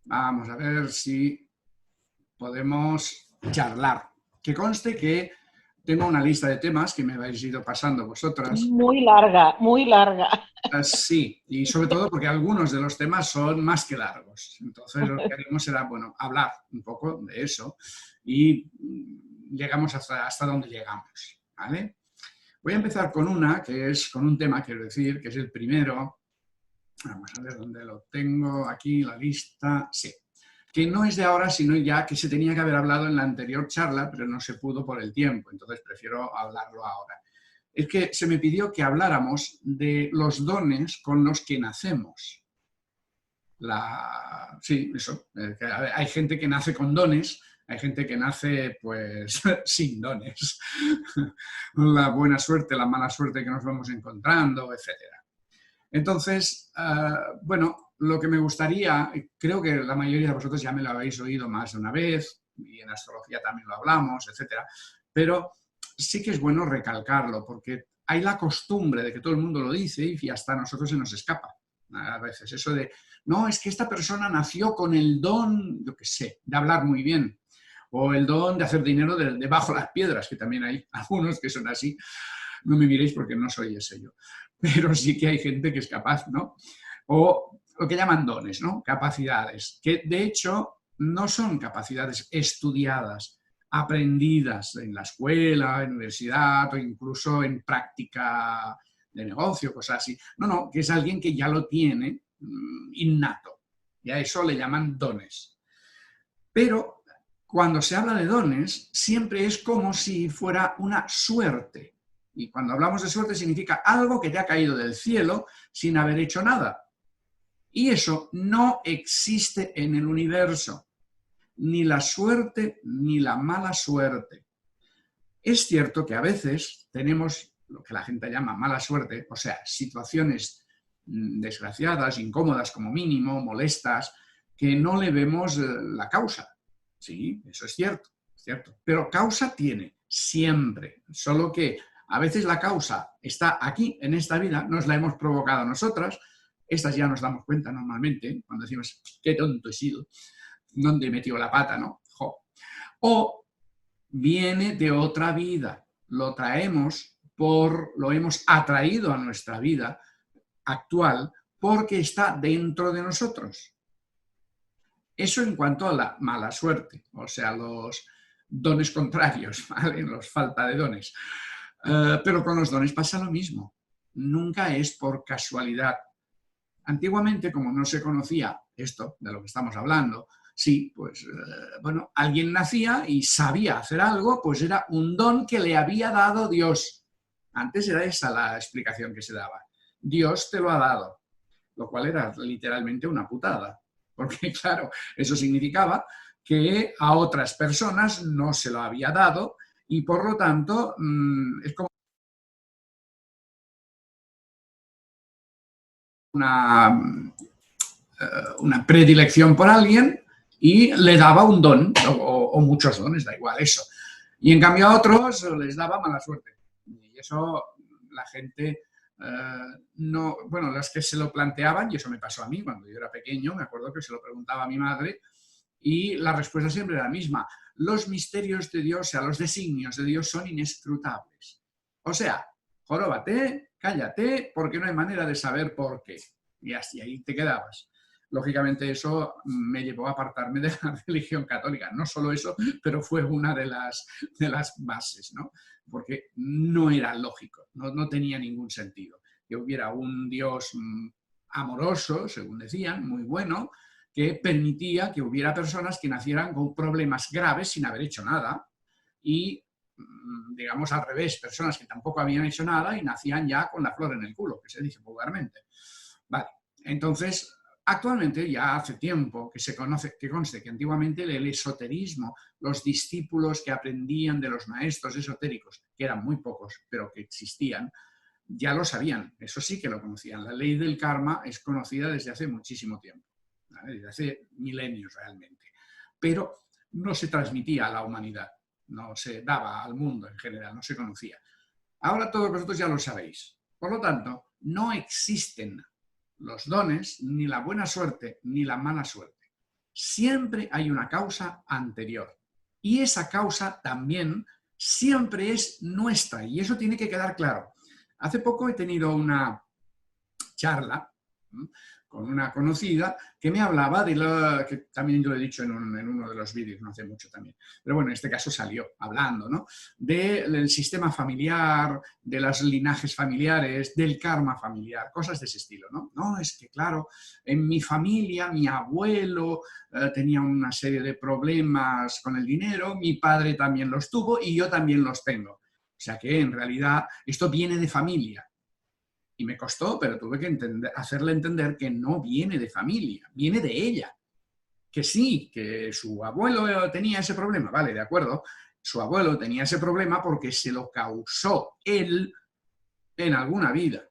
Vamos a ver si podemos charlar. Que conste que tengo una lista de temas que me habéis ido pasando vosotras. Muy larga, muy larga. Sí, y sobre todo porque algunos de los temas son más que largos. Entonces lo que haremos será, bueno, hablar un poco de eso y llegamos hasta donde llegamos, ¿vale? Voy a empezar con con un tema, quiero decir, que es el primero. Vamos a ver dónde lo tengo, aquí la lista, sí. Que no es de ahora, sino ya que se tenía que haber hablado en la anterior charla, pero no se pudo por el tiempo, entonces prefiero hablarlo ahora. Es que se me pidió que habláramos de los dones con los que nacemos. Sí, eso. Hay gente que nace con dones, hay gente que nace pues sin dones. La buena suerte, la mala suerte que nos vamos encontrando, etcétera. Entonces, bueno, lo que me gustaría, creo que la mayoría de vosotros ya me lo habéis oído más de una vez, y en astrología también lo hablamos, etcétera, pero sí que es bueno recalcarlo, porque hay la costumbre de que todo el mundo lo dice y hasta a nosotros se nos escapa. A veces eso de, no, es que esta persona nació con el don, yo qué sé, de hablar muy bien, o el don de hacer dinero debajo de las piedras, que también hay algunos que son así. No me miréis porque no soy ese yo, pero sí que hay gente que es capaz, ¿no? O lo que llaman dones, ¿no? Capacidades, que de hecho no son capacidades estudiadas, aprendidas en la escuela, en la universidad o incluso en práctica de negocio, cosas así. No, no, que es alguien que ya lo tiene innato. Y a eso le llaman dones. Pero cuando se habla de dones, siempre es como si fuera una suerte. Y cuando hablamos de suerte significa algo que te ha caído del cielo sin haber hecho nada. Y eso no existe en el universo. Ni la suerte ni la mala suerte. Es cierto que a veces tenemos lo que la gente llama mala suerte, o sea, situaciones desgraciadas, incómodas como mínimo, molestas, que no le vemos la causa. Sí, eso es cierto. Pero causa tiene siempre, solo que a veces la causa está aquí, en esta vida, nos la hemos provocado nosotras, estas ya nos damos cuenta normalmente, cuando decimos, qué tonto he sido, dónde he metido la pata, ¿no? Jo. O viene de otra vida, lo traemos lo hemos atraído a nuestra vida actual porque está dentro de nosotros. Eso en cuanto a la mala suerte, o sea, los dones contrarios, ¿vale? Los falta de dones. Pero con los dones pasa lo mismo. Nunca es por casualidad. Antiguamente, como no se conocía esto de lo que estamos hablando, sí, pues, bueno, alguien nacía y sabía hacer algo, pues era un don que le había dado Dios. Antes era esa la explicación que se daba. Dios te lo ha dado, lo cual era literalmente una putada. Porque, claro, eso significaba que a otras personas no se lo había dado y, por lo tanto, es como una predilección por alguien y le daba un don, o muchos dones, da igual eso. Y en cambio a otros les daba mala suerte. Y eso la gente no, bueno, los que se lo planteaban, y eso me pasó a mí cuando yo era pequeño, me acuerdo que se lo preguntaba a mi madre, y la respuesta siempre era la misma. Los misterios de Dios, o sea, los designios de Dios son inescrutables. O sea, joróbate, cállate, porque no hay manera de saber por qué. Y así ahí te quedabas. Lógicamente eso me llevó a apartarme de la religión católica. No solo eso, pero fue una de las bases, ¿no? Porque no era lógico, no tenía ningún sentido. Que hubiera un Dios amoroso, según decían, muy bueno, que permitía que hubiera personas que nacieran con problemas graves sin haber hecho nada y, digamos, al revés, personas que tampoco habían hecho nada y nacían ya con la flor en el culo, que se dice vulgarmente. Vale, entonces, actualmente ya hace tiempo que se conoce, que conste que antiguamente el esoterismo, los discípulos que aprendían de los maestros esotéricos, que eran muy pocos, pero que existían, ya lo sabían, eso sí que lo conocían. La ley del karma es conocida desde hace muchísimo tiempo, ¿vale? Desde hace milenios realmente, pero no se transmitía a la humanidad, no se daba al mundo en general, no se conocía. Ahora todos vosotros ya lo sabéis. Por lo tanto, no existen los dones, ni la buena suerte, ni la mala suerte. siempre hay una causa anterior. Y esa causa también siempre es nuestra, y eso tiene que quedar claro. Hace poco he tenido una charla con una conocida que me hablaba de lo que también yo lo he dicho en uno de los vídeos, no hace mucho también, pero bueno, en este caso salió hablando, ¿no?, del sistema familiar, de los linajes familiares, del karma familiar, cosas de ese estilo, ¿no? No, es que claro, en mi familia, mi abuelo tenía una serie de problemas con el dinero, mi padre también los tuvo y yo también los tengo. O sea que en realidad esto viene de familia. Y me costó, pero tuve que hacerle entender que no viene de familia, viene de ella. Que sí, que su abuelo tenía ese problema, vale, de acuerdo. Su abuelo tenía ese problema porque se lo causó él en alguna vida.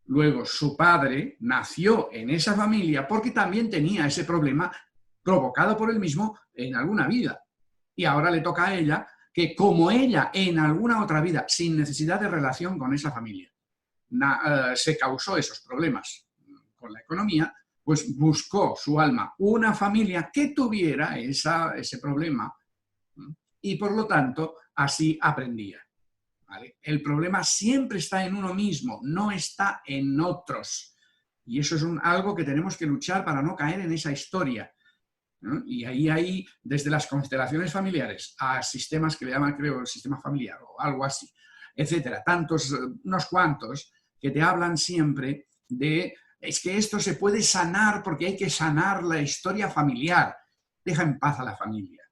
Luego su padre nació en esa familia porque también tenía ese problema provocado por él mismo en alguna vida. Y ahora le toca a ella que, como ella en alguna otra vida, sin necesidad de relación con esa familia, se causó esos problemas con la economía, pues buscó su alma una familia que tuviera ese problema y por lo tanto así aprendía. ¿Vale? El problema siempre está en uno mismo, no está en otros. Y eso es algo que tenemos que luchar para no caer en esa historia, ¿no? Y ahí hay, desde las constelaciones familiares a sistemas que le llaman, creo, el sistema familiar o algo así, etcétera, unos cuantos, que te hablan siempre de, es que esto se puede sanar porque hay que sanar la historia familiar. Deja en paz a la familia.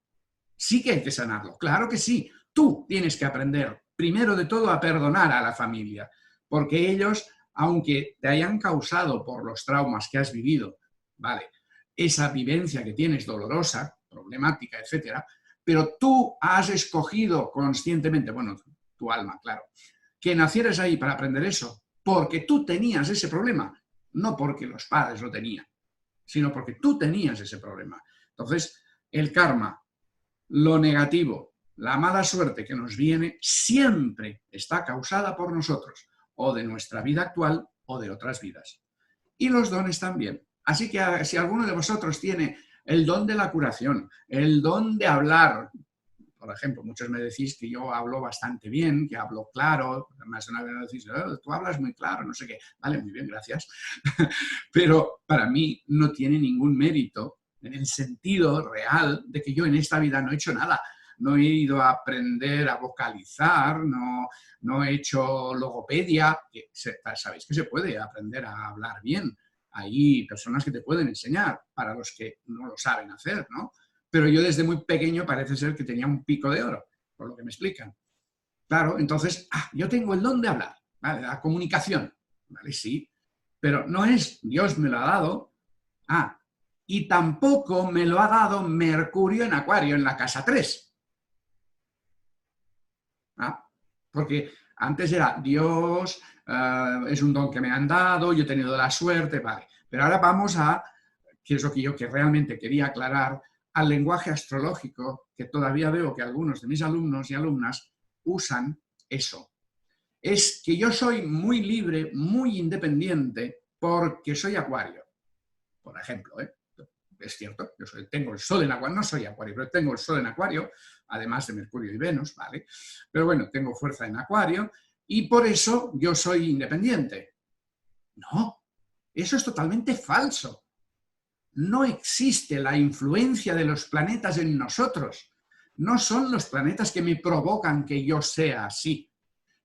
Sí que hay que sanarlo, claro que sí. Tú tienes que aprender, primero de todo, a perdonar a la familia, porque ellos, aunque te hayan causado por los traumas que has vivido, ¿vale?, esa vivencia que tienes dolorosa, problemática, etcétera, pero tú has escogido conscientemente, bueno, tu alma, claro, que nacieras ahí para aprender eso, porque tú tenías ese problema, no porque los padres lo tenían, sino porque tú tenías ese problema. Entonces, el karma, lo negativo, la mala suerte que nos viene, siempre está causada por nosotros, o de nuestra vida actual o de otras vidas. Y los dones también. Así que si alguno de vosotros tiene el don de la curación, el don de hablar, por ejemplo, muchos me decís que yo hablo bastante bien, que hablo claro, más de una vez me decís, tú hablas muy claro, no sé qué. Vale, muy bien, gracias. Pero para mí no tiene ningún mérito en el sentido real de que yo en esta vida no he hecho nada. No he ido a aprender a vocalizar, no he hecho logopedia, que sabéis que se puede aprender a hablar bien. Hay personas que te pueden enseñar para los que no lo saben hacer, ¿no? Pero yo desde muy pequeño parece ser que tenía un pico de oro, por lo que me explican. Claro, entonces, yo tengo el don de hablar, ¿vale?, la comunicación, ¿vale? Sí, pero no es Dios me lo ha dado, y tampoco me lo ha dado Mercurio en Acuario en la casa 3. Porque antes era Dios, es un don que me han dado, yo he tenido la suerte, vale. Pero ahora vamos que es lo que yo realmente quería aclarar, al lenguaje astrológico, que todavía veo que algunos de mis alumnos y alumnas usan eso. Es que yo soy muy libre, muy independiente, porque soy Acuario, por ejemplo, ¿eh? Es cierto, tengo el Sol en Acuario, no soy Acuario, pero tengo el Sol en Acuario, además de Mercurio y Venus, ¿vale? Pero bueno, tengo fuerza en Acuario y por eso yo soy independiente. No, eso es totalmente falso. No existe la influencia de los planetas en nosotros. No son los planetas que me provocan que yo sea así.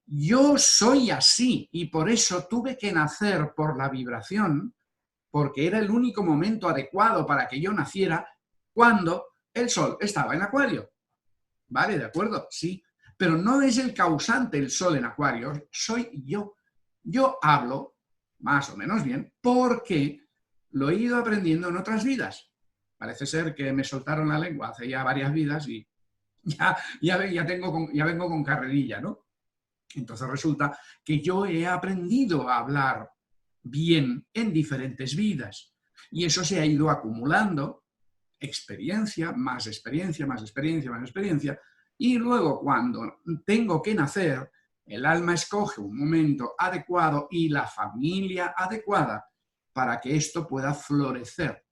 Yo soy así y por eso tuve que nacer por la vibración, porque era el único momento adecuado para que yo naciera cuando el Sol estaba en Acuario. ¿Vale? ¿De acuerdo? Sí. Pero no es el causante el Sol en Acuario, soy yo. Yo hablo más o menos bien porque lo he ido aprendiendo en otras vidas. Parece ser que me soltaron la lengua hace ya varias vidas y ya vengo con carrerilla, ¿no? Entonces resulta que yo he aprendido a hablar bien en diferentes vidas. Y eso se ha ido acumulando, experiencia, más experiencia, más experiencia, más experiencia. Y luego cuando tengo que nacer, el alma escoge un momento adecuado y la familia adecuada para que esto pueda florecer.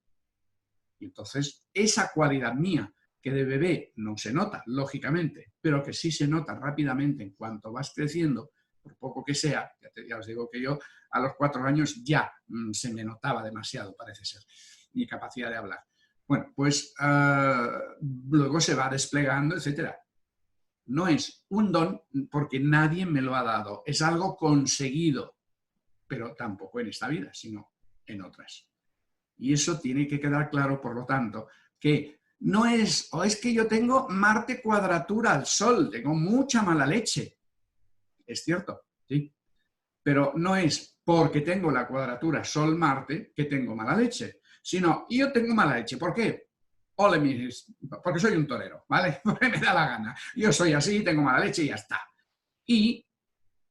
Y entonces, esa cualidad mía, que de bebé no se nota, lógicamente, pero que sí se nota rápidamente en cuanto vas creciendo, por poco que sea, ya os digo que yo a los 4 años ya se me notaba demasiado, parece ser, mi capacidad de hablar. Bueno, pues luego se va desplegando, etcétera. No es un don porque nadie me lo ha dado, es algo conseguido, pero tampoco en esta vida, sino en otras. Y eso tiene que quedar claro, por lo tanto, que no es, o es que yo tengo Marte cuadratura al Sol, tengo mucha mala leche. Es cierto, sí, pero no es porque tengo la cuadratura Sol-Marte que tengo mala leche, sino yo tengo mala leche. ¿Por qué? Ole, porque soy un torero, ¿vale? Porque me da la gana. Yo soy así, tengo mala leche y ya está. Y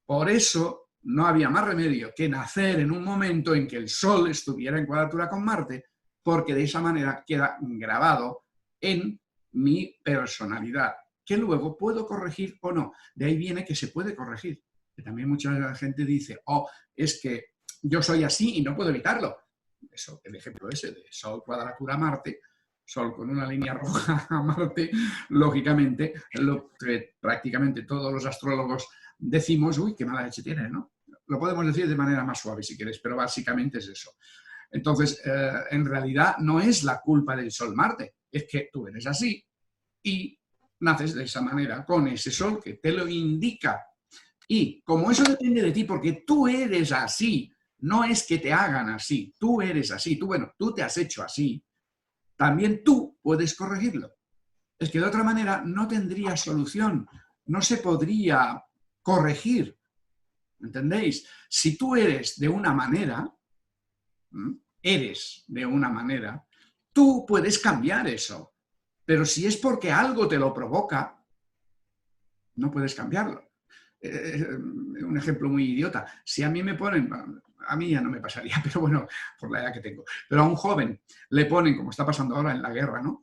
por eso no había más remedio que nacer en un momento en que el Sol estuviera en cuadratura con Marte, porque de esa manera queda grabado en mi personalidad, que luego puedo corregir o no. De ahí viene que se puede corregir. Que también mucha gente dice, oh, es que yo soy así y no puedo evitarlo. Eso, el ejemplo ese de Sol cuadratura Marte, Sol con una línea roja a Marte, lógicamente, lo que prácticamente todos los astrólogos decimos, uy, qué mala leche tiene, ¿no? Lo podemos decir de manera más suave si quieres, pero básicamente es eso. Entonces, en realidad no es la culpa del Sol-Marte, es que tú eres así y naces de esa manera, con ese Sol que te lo indica. Y como eso depende de ti, porque tú eres así, no es que te hagan así, tú eres así, tú te has hecho así, también tú puedes corregirlo. Es que de otra manera no tendría solución, no se podría corregir. ¿Entendéis? Si tú eres de una manera, tú puedes cambiar eso. Pero si es porque algo te lo provoca, no puedes cambiarlo. Un ejemplo muy idiota. Si a mí me ponen, a mí ya no me pasaría, pero bueno, por la edad que tengo, pero a un joven le ponen, como está pasando ahora en la guerra, ¿no?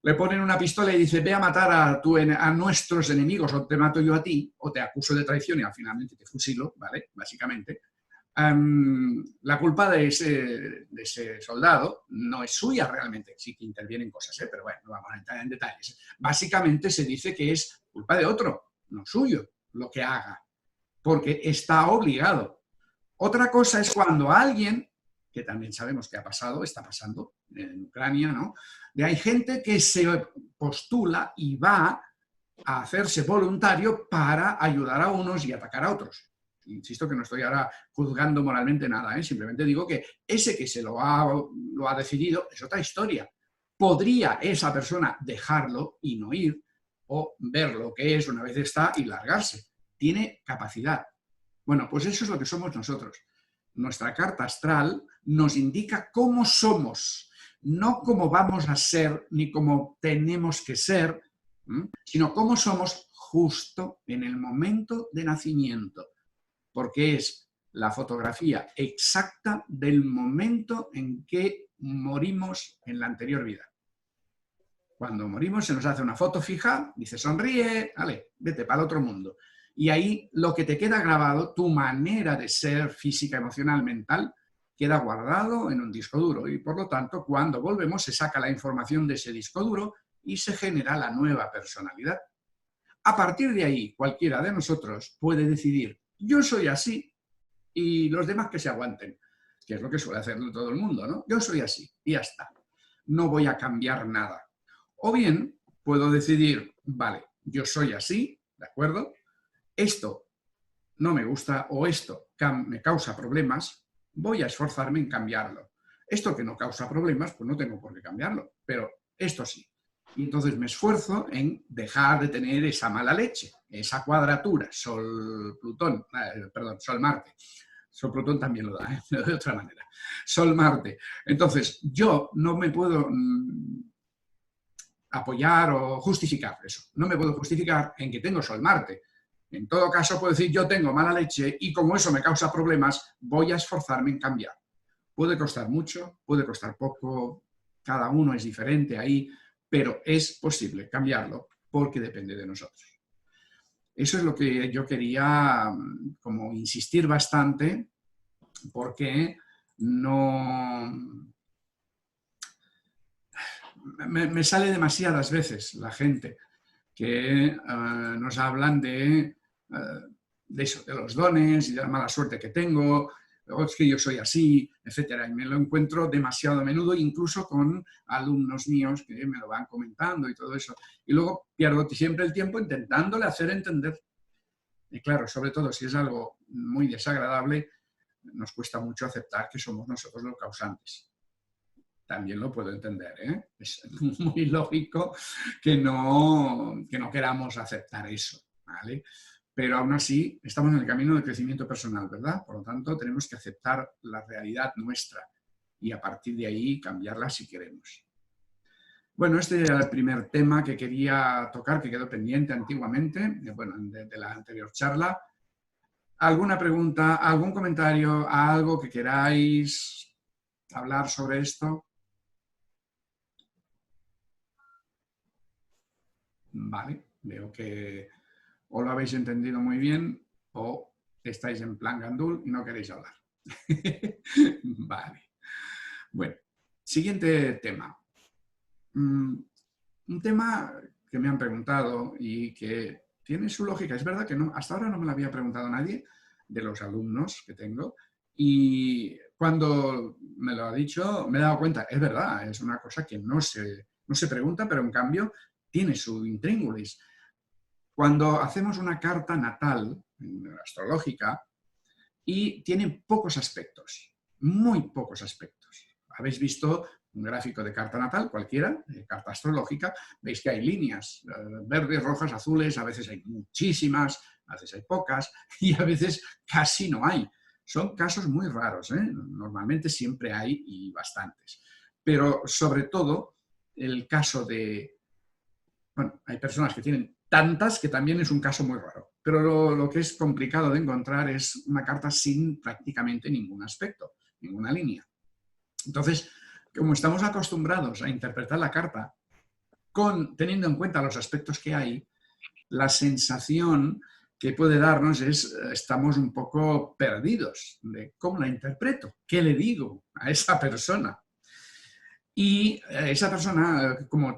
Le ponen una pistola y dice, ve a matar a nuestros enemigos, o te mato yo a ti, o te acuso de traición y al finalmente te fusilo, ¿vale? Básicamente. La culpa de ese soldado no es suya realmente, sí que intervienen cosas, pero bueno, no vamos a entrar en detalles. Básicamente se dice que es culpa de otro, no suyo, lo que haga, porque está obligado. Otra cosa es cuando alguien, que también sabemos que ha pasado, está pasando en Ucrania, ¿no? Hay gente que se postula y va a hacerse voluntario para ayudar a unos y atacar a otros. Insisto que no estoy ahora juzgando moralmente nada, simplemente digo que ese que se lo ha decidido es otra historia. ¿Podría esa persona dejarlo y no ir o ver lo que es una vez está y largarse? Tiene capacidad. Bueno, pues eso es lo que somos nosotros. Nuestra carta astral nos indica cómo somos, no cómo vamos a ser ni cómo tenemos que ser, sino cómo somos justo en el momento de nacimiento, porque es la fotografía exacta del momento en que morimos en la anterior vida. Cuando morimos se nos hace una foto fija, dice sonríe, vale, vete para el otro mundo. Y ahí lo que te queda grabado, tu manera de ser física, emocional, mental, queda guardado en un disco duro y por lo tanto cuando volvemos se saca la información de ese disco duro y se genera la nueva personalidad. A partir de ahí cualquiera de nosotros puede decidir yo soy así y los demás que se aguanten, que es lo que suele hacer todo el mundo, ¿no? Yo soy así y ya está, no voy a cambiar nada. O bien puedo decidir, vale, yo soy así, ¿de acuerdo? Esto no me gusta o esto me causa problemas, voy a esforzarme en cambiarlo. Esto que no causa problemas, pues no tengo por qué cambiarlo, pero esto sí. Y entonces me esfuerzo en dejar de tener esa mala leche, esa cuadratura, Sol-Plutón, perdón, Sol-Marte. Sol-Plutón también lo da, de otra manera. Sol-Marte. Entonces, yo no me puedo apoyar o justificar eso. No me puedo justificar en que tengo Sol-Marte. En todo caso, puedo decir, yo tengo mala leche y como eso me causa problemas, voy a esforzarme en cambiar. Puede costar mucho, puede costar poco, cada uno es diferente ahí, pero es posible cambiarlo porque depende de nosotros. Eso es lo que yo quería como insistir bastante porque no me sale demasiadas veces la gente que nos hablan de eso, de los dones y de la mala suerte que tengo, o es que yo soy así, etcétera. Y me lo encuentro demasiado a menudo, incluso con alumnos míos que me lo van comentando y todo eso. Y luego pierdo siempre el tiempo intentándole hacer entender. Y claro, sobre todo si es algo muy desagradable, nos cuesta mucho aceptar que somos nosotros los causantes. También lo puedo entender, ¿eh? Es muy lógico que no queramos aceptar eso, ¿vale? Pero aún así estamos en el camino del crecimiento personal, ¿verdad? Por lo tanto, tenemos que aceptar la realidad nuestra y a partir de ahí cambiarla si queremos. Bueno, este era el primer tema que quería tocar, que quedó pendiente antiguamente, bueno, de la anterior charla. ¿Alguna pregunta, algún comentario, algo que queráis hablar sobre esto? Vale, veo que o lo habéis entendido muy bien o estáis en plan gandul y no queréis hablar. Vale. Bueno, siguiente tema. Un tema que me han preguntado y que tiene su lógica. Es verdad que no, hasta ahora no me lo había preguntado nadie de los alumnos que tengo y cuando me lo ha dicho me he dado cuenta, es verdad, es una cosa que no se pregunta, pero en cambio tiene su intríngulis. Cuando hacemos una carta natal astrológica y tiene pocos aspectos, muy pocos aspectos. Habéis visto un gráfico de carta natal, cualquiera, de carta astrológica, veis que hay líneas verdes, rojas, azules, a veces hay muchísimas, a veces hay pocas y a veces casi no hay. Son casos muy raros, ¿eh? Normalmente siempre hay y bastantes. Pero sobre todo el caso de... Bueno, hay personas que tienen tantas que también es un caso muy raro. Pero lo que es complicado de encontrar es una carta sin prácticamente ningún aspecto, ninguna línea. Entonces, como estamos acostumbrados a interpretar la carta teniendo en cuenta los aspectos que hay, la sensación que puede darnos es estamos un poco perdidos de cómo la interpreto, qué le digo a esa persona. Y esa persona, como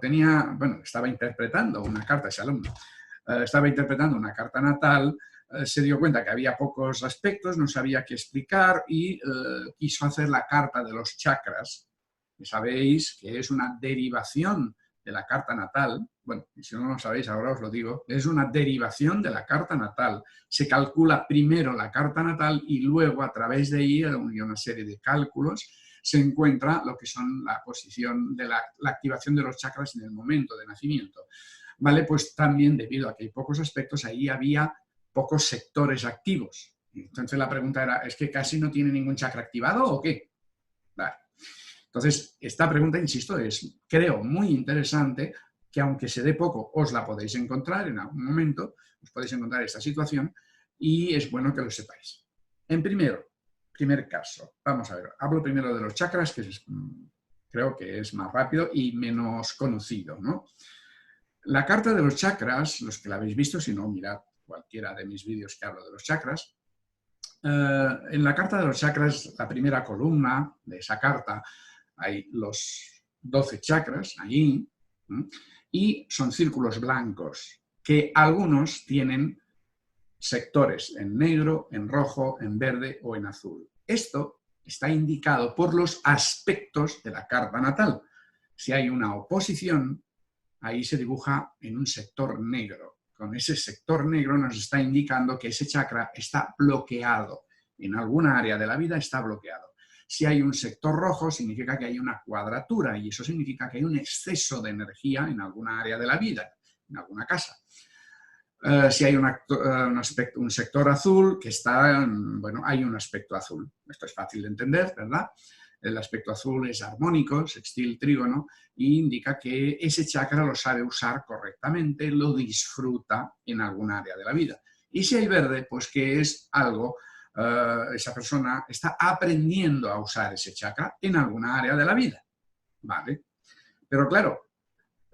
estaba interpretando una carta, ese alumno, estaba interpretando una carta natal, se dio cuenta que había pocos aspectos, no sabía qué explicar y quiso hacer la carta de los chakras, que sabéis que es una derivación de la carta natal. Bueno, si no lo sabéis, ahora os lo digo, es una derivación de la carta natal. Se calcula primero la carta natal y luego a través de ahí, y una serie de cálculos, se encuentra lo que son la posición de la activación de los chakras en el momento de nacimiento. ¿Vale? Pues también debido a que hay pocos aspectos, ahí había pocos sectores activos. Entonces la pregunta era, ¿es que casi no tiene ningún chakra activado o qué? Vale. Entonces, esta pregunta, insisto, es, creo, muy interesante, que aunque se dé poco, os la podéis encontrar en algún momento, os podéis encontrar esta situación y es bueno que lo sepáis. En primer caso, vamos a ver, hablo primero de los chakras, que creo que es más rápido y menos conocido, ¿no? La carta de los chakras, los que la habéis visto, si no, mirad cualquiera de mis vídeos que hablo de los chakras. En la carta de los chakras, la primera columna de esa carta, hay los 12 chakras allí, y son círculos blancos, que algunos tienen sectores en negro, en rojo, en verde o en azul. Esto está indicado por los aspectos de la carta natal. Si hay una oposición, ahí se dibuja en un sector negro. Con ese sector negro nos está indicando que ese chakra está bloqueado. En alguna área de la vida está bloqueado. Si hay un sector rojo, significa que hay una cuadratura y eso significa que hay un exceso de energía en alguna área de la vida, en alguna casa. Si hay un sector azul que está, bueno, hay un aspecto azul. Esto es fácil de entender, ¿verdad? El aspecto azul es armónico, sextil, trígono, y indica que ese chakra lo sabe usar correctamente, lo disfruta en algún área de la vida. Y si hay verde, pues que es algo, esa persona está aprendiendo a usar ese chakra en alguna área de la vida. ¿Vale? Pero claro,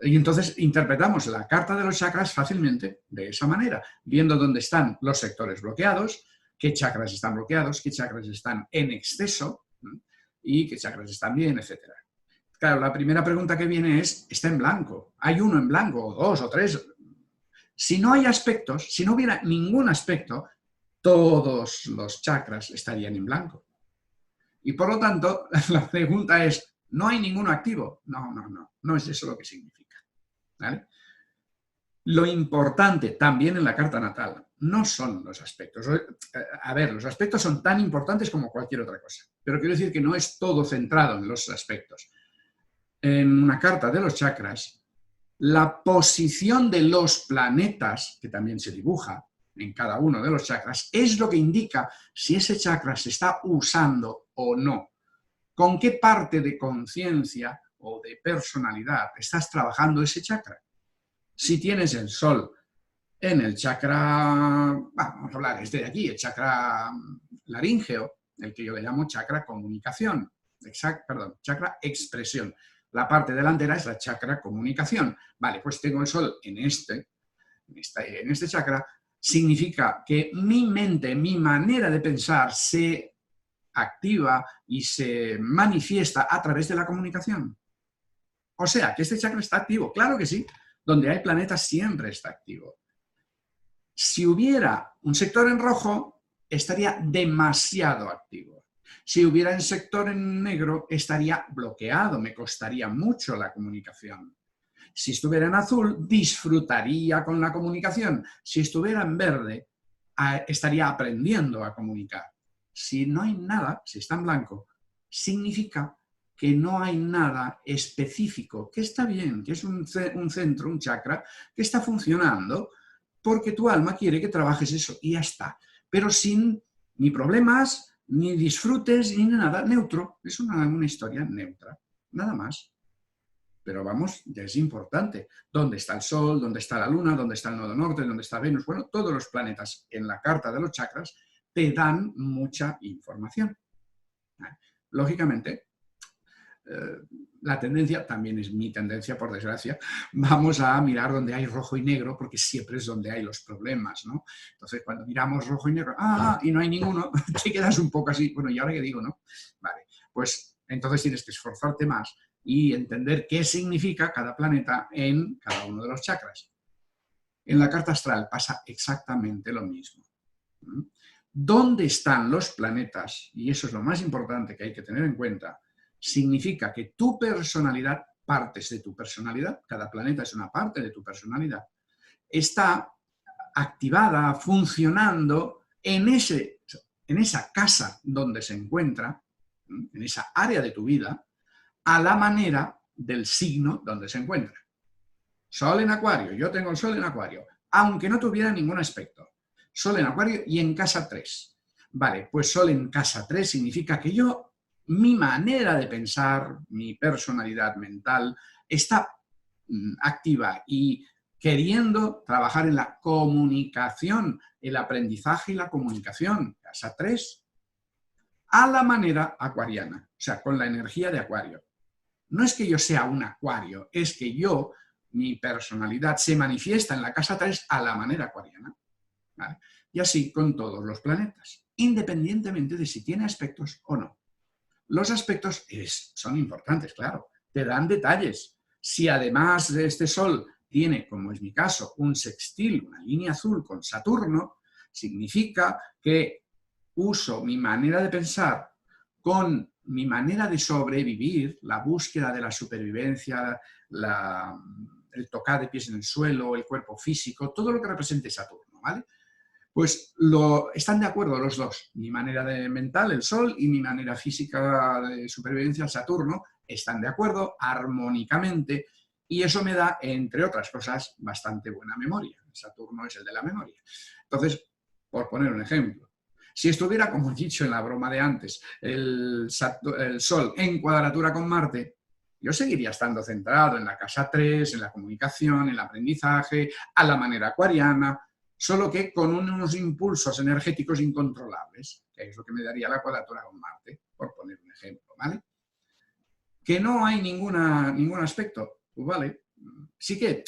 y entonces interpretamos la carta de los chakras fácilmente de esa manera, viendo dónde están los sectores bloqueados, qué chakras están bloqueados, qué chakras están en exceso y qué chakras están bien, etc. claro, la primera pregunta que viene es, ¿está en blanco? ¿Hay uno en blanco, o dos, o tres? Si no hay aspectos, si no hubiera ningún aspecto, todos los chakras estarían en blanco. Y por lo tanto, la pregunta es, ¿no hay ninguno activo? No, no, no, no es eso lo que significa. ¿Vale? Lo importante también en la carta natal no son los aspectos. A ver, los aspectos son tan importantes como cualquier otra cosa, pero quiero decir que no es todo centrado en los aspectos. En una carta de los chakras, la posición de los planetas, que también se dibuja en cada uno de los chakras, es lo que indica si ese chakra se está usando o no. ¿Con qué parte de conciencia o de personalidad estás trabajando ese chakra? Si tienes el sol en el chakra, vamos a hablar desde aquí, el chakra laríngeo, el que yo le llamo chakra comunicación, chakra expresión. La parte delantera es la chakra comunicación. Vale, pues tengo el sol en este chakra, significa que mi mente, mi manera de pensar se activa y se manifiesta a través de la comunicación. O sea, que este chakra está activo, claro que sí. Donde hay planetas siempre está activo. Si hubiera un sector en rojo, estaría demasiado activo. Si hubiera un sector en negro, estaría bloqueado, me costaría mucho la comunicación. Si estuviera en azul, disfrutaría con la comunicación. Si estuviera en verde, estaría aprendiendo a comunicar. Si no hay nada, si está en blanco, significa que no hay nada específico, que está bien, que es un centro, un chakra, que está funcionando, porque tu alma quiere que trabajes eso y ya está. Pero sin ni problemas, ni disfrutes, ni nada, neutro. Es una historia neutra, nada más. Pero vamos, ya es importante. ¿Dónde está el Sol? ¿Dónde está la Luna? ¿Dónde está el nodo norte? ¿Dónde está Venus? Bueno, todos los planetas en la carta de los chakras te dan mucha información. Lógicamente, la tendencia, también es mi tendencia por desgracia, vamos a mirar donde hay rojo y negro porque siempre es donde hay los problemas, ¿no? Entonces cuando miramos rojo y negro, y no hay ninguno, te quedas un poco así, bueno, ¿y ahora qué digo, no? Vale, pues entonces tienes que esforzarte más y entender qué significa cada planeta en cada uno de los chakras. En la carta astral pasa exactamente lo mismo. ¿Dónde están los planetas? Y eso es lo más importante que hay que tener en cuenta. Significa que tu personalidad, partes de tu personalidad, cada planeta es una parte de tu personalidad, está activada, funcionando en esa casa donde se encuentra, en esa área de tu vida, a la manera del signo donde se encuentra. Sol en Acuario, yo tengo el Sol en Acuario, aunque no tuviera ningún aspecto. Sol en Acuario y en casa 3. Vale, pues Sol en casa 3 significa que mi manera de pensar, mi personalidad mental, está activa y queriendo trabajar en la comunicación, el aprendizaje y la comunicación. Casa 3. A la manera acuariana, o sea, con la energía de Acuario. No es que yo sea un Acuario, es que mi personalidad se manifiesta en la casa 3 a la manera acuariana. ¿Vale? Y así con todos los planetas, independientemente de si tiene aspectos o no. Los aspectos son importantes, claro, te dan detalles. Si además de este Sol tiene, como es mi caso, un sextil, una línea azul con Saturno, significa que uso mi manera de pensar con mi manera de sobrevivir, la búsqueda de la supervivencia, el tocar de pies en el suelo, el cuerpo físico, todo lo que represente Saturno, ¿vale? Pues están de acuerdo los dos. Mi manera de mental, el Sol, y mi manera física de supervivencia, el Saturno, están de acuerdo armónicamente y eso me da, entre otras cosas, bastante buena memoria. El Saturno es el de la memoria. Entonces, por poner un ejemplo, si estuviera, como he dicho en la broma de antes, el Sol en cuadratura con Marte, yo seguiría estando centrado en la casa 3, en la comunicación, en el aprendizaje, a la manera acuariana, solo que con unos impulsos energéticos incontrolables, que es lo que me daría la cuadratura con Marte, por poner un ejemplo, ¿vale? Que no hay ningún aspecto, pues vale, sí que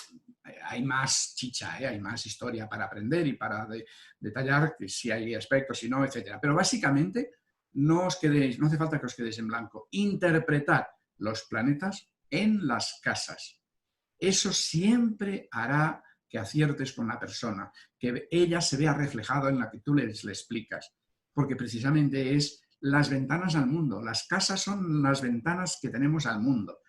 hay más chicha, hay más historia para aprender y para detallar que si hay aspectos, si no, etc. Pero básicamente no hace falta que os quedéis en blanco. Interpretad los planetas en las casas. Eso siempre hará que aciertes con la persona, que ella se vea reflejado en la que tú le explicas, porque precisamente es las ventanas al mundo. Las casas son las ventanas que tenemos al mundo,